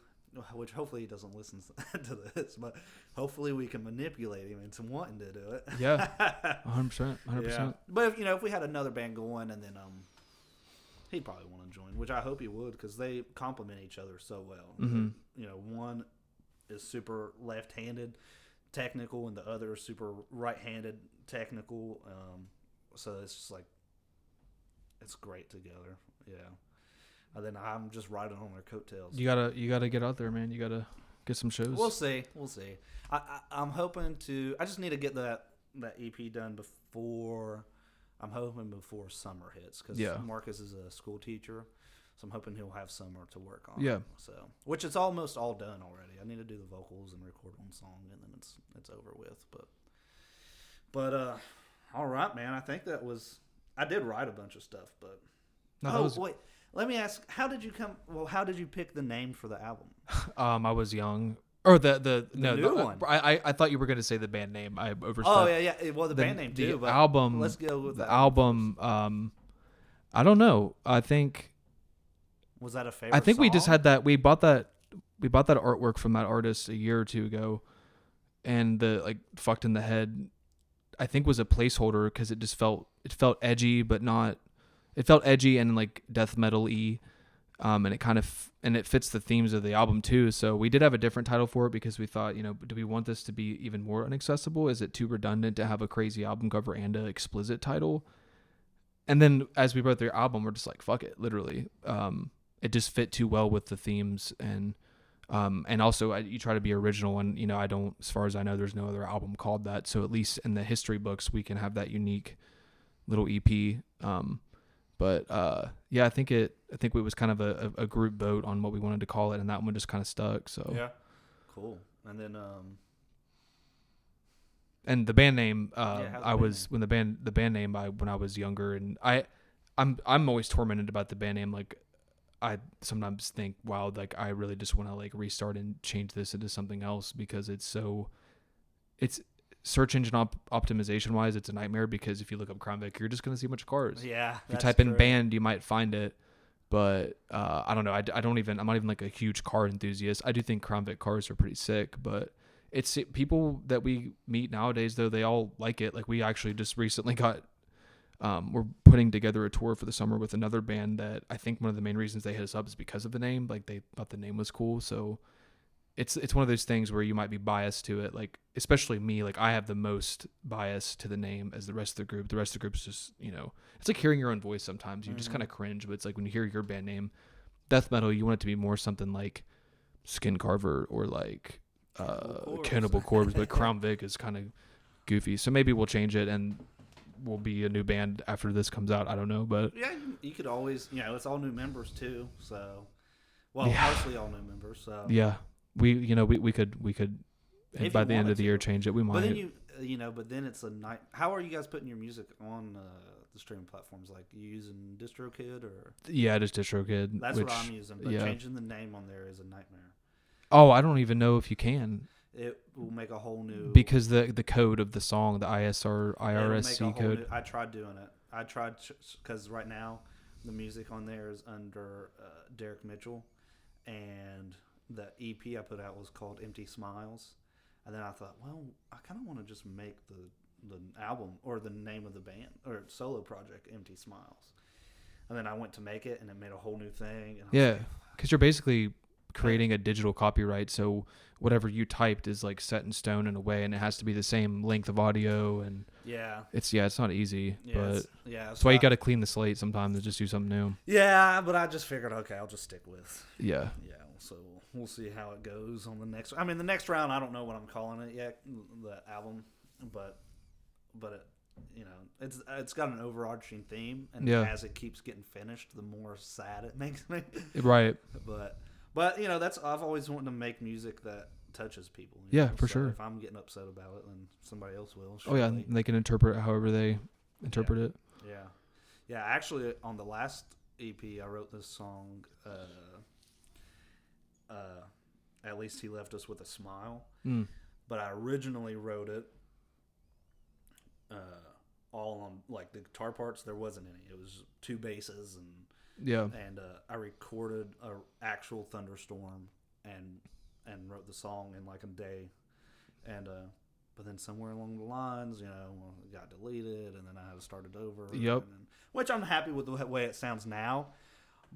which hopefully he doesn't listen to this, but hopefully we can manipulate him into wanting to do it. Yeah, 100%. Yeah. But if we had another band going, and then he'd probably want to join, which I hope he would because they complement each other so well. Mm-hmm. You know, one is super left-handed. Technical, and the other is super right-handed technical. So it's just like it's great together. Yeah. And then I'm just riding on their coattails. You gotta get out there, man. You gotta get some shows. We'll see. I'm hoping to. I just need to get that EP done before. I'm hoping before summer hits because Marcus is a school teacher. So I'm hoping he'll have summer to work on. Yeah. So, which it's almost all done already. I need to do the vocals and record one song, and then it's over with. But all right, man. I think that was. I did write a bunch of stuff, but. Wait. Let me ask. How did you pick the name for the album? I was young. Or the new one. I thought you were going to say the band name. I overstepped. Oh yeah. Well, the band name too. The but album. Let's go with the that album. I don't know. I think. Was that a favorite? I think song? we just had that. We bought that artwork from that artist a year or two ago, and the like fucked in the head, I think was a placeholder because it felt edgy, but not. It felt edgy and like death metal-y, And it kind of and it fits the themes of the album too. So we did have a different title for it because we thought, do we want this to be even more inaccessible? Is it too redundant to have a crazy album cover and a explicit title? And then as we wrote the album, we're just like, fuck it, literally. It just fit too well with the themes, and also you try to be original, and I don't, as far as I know, there's no other album called that. So at least in the history books, we can have that unique little EP. But I think it was kind of a group vote on what we wanted to call it, and that one just kind of stuck. So yeah, cool. And then and the band name, when I was younger, and I'm always tormented about the band name. Like I sometimes think, wow, like I really just want to like restart and change this into something else, because it's search engine optimization wise, it's a nightmare, because if you look up Crown Vic, you're just going to see a bunch of cars. Yeah. If you type in band, you might find it. But I don't know. I'm not even like a huge car enthusiast. I do think Crown Vic cars are pretty sick, but it's people that we meet nowadays, though, they all like it. Like we actually just recently we're putting together a tour for the summer with another band that I think one of the main reasons they hit us up is because of the name. Like they thought the name was cool. So it's one of those things where you might be biased to it. Like, especially me, like I have the most bias to the name as the rest of the group. The rest of the group's just, it's like hearing your own voice sometimes. You just kind of cringe, but it's like when you hear your band name, death metal, you want it to be more something like Skin Carver or like Cannibal Corpse, but Crown Vic is kind of goofy. So maybe we'll change it and we'll be a new band after this comes out. I don't know, but yeah, you could always, it's all new members too. So, mostly all new members. So yeah, we could and by the end of the year change it. We might. But then but then it's a night. How are you guys putting your music on the streaming platforms? Like, you using DistroKid or? Yeah, just DistroKid. That's what I'm using. But changing the name on there is a nightmare. Oh, I don't even know if you can. It will make a whole new, because the code of the song, the IRSC code. I tried doing it. Because right now the music on there is under Derek Mitchell, and the EP I put out was called Empty Smiles. And then I thought, well, I kind of want to just make the album or the name of the band or solo project Empty Smiles. And then I went to make it, and it made a whole new thing. And because you're basically creating a digital copyright, so whatever you typed is like set in stone in a way, and it has to be the same length of audio, and it's not easy. But that's why you got to clean the slate sometimes and just do something new. Yeah, but I just figured, okay, I'll just stick with so we'll see how it goes on the next. I mean, the next round, I don't know what I'm calling it yet, the album, but it, it's got an overarching theme, and as it keeps getting finished, the more sad it makes me. Right. But I've always wanted to make music that touches people. For sure. If I'm getting upset about it, then somebody else will. Surely. Oh yeah, they can interpret it however they interpret it. Yeah. Actually, on the last EP, I wrote this song. At least he left us with a smile. But I originally wrote it all on like the guitar parts. There wasn't any. It was two basses and I recorded a actual thunderstorm and wrote the song in like a day, and but then somewhere along the lines, it got deleted, and then I had to start it over. Which I'm happy with the way it sounds now,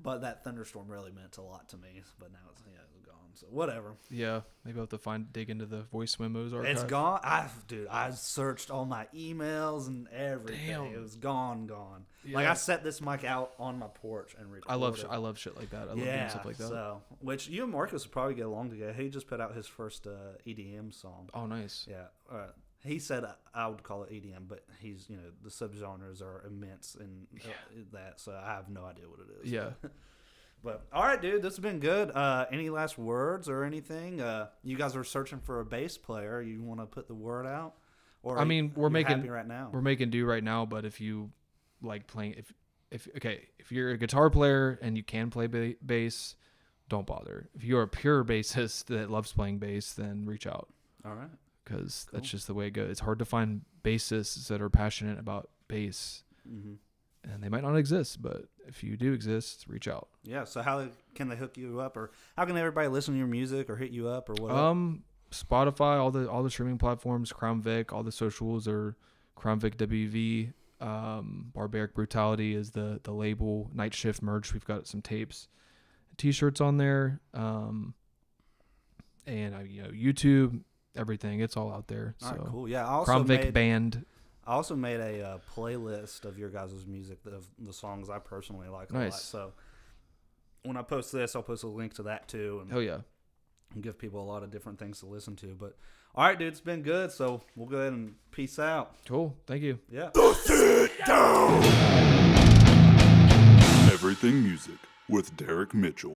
but that thunderstorm really meant a lot to me. But now it's gone, so whatever. Yeah, maybe I'll have to dig into the voice memos archive. It's gone. I searched all my emails and everything. Damn. It was gone. Yeah. Like, I set this mic out on my porch and recorded. I love shit like that. I love doing stuff like that. So, which you and Marcus would probably get along together. He just put out his first EDM song. Oh, nice. Yeah. He said I would call it EDM, but he's the subgenres are immense in that, so I have no idea what it is. Yeah. But all right, dude, this has been good. Any last words or anything? You guys are searching for a bass player. You want to put the word out? Or we're making happy right now. We're making do right now. But if you like playing, if you're a guitar player and you can play bass, don't bother. If you're a pure bassist that loves playing bass, then reach out. All right. Because that's just the way it goes. It's hard to find bassists that are passionate about bass. Mm-hmm. And they might not exist, but if you do exist, reach out. Yeah. So how can they hook you up, or how can everybody listen to your music or hit you up, or what? Spotify, all the streaming platforms, Crown Vic, all the socials are Crown Vic WV. Barbaric Brutality is the label. Night Shift merch. We've got some tapes, t-shirts on there. And YouTube, everything. It's all out there. All So right, cool. Yeah, I also Vic Band. I also made a playlist of your guys' music, of the songs I personally like a lot. So when I post this, I'll post a link to that too. And Oh, yeah. give people a lot of different things to listen to. But all right, dude, it's been good. So we'll go ahead and peace out. Cool. Thank you. Yeah. Sit down. Everything Music with Derek Mitchell.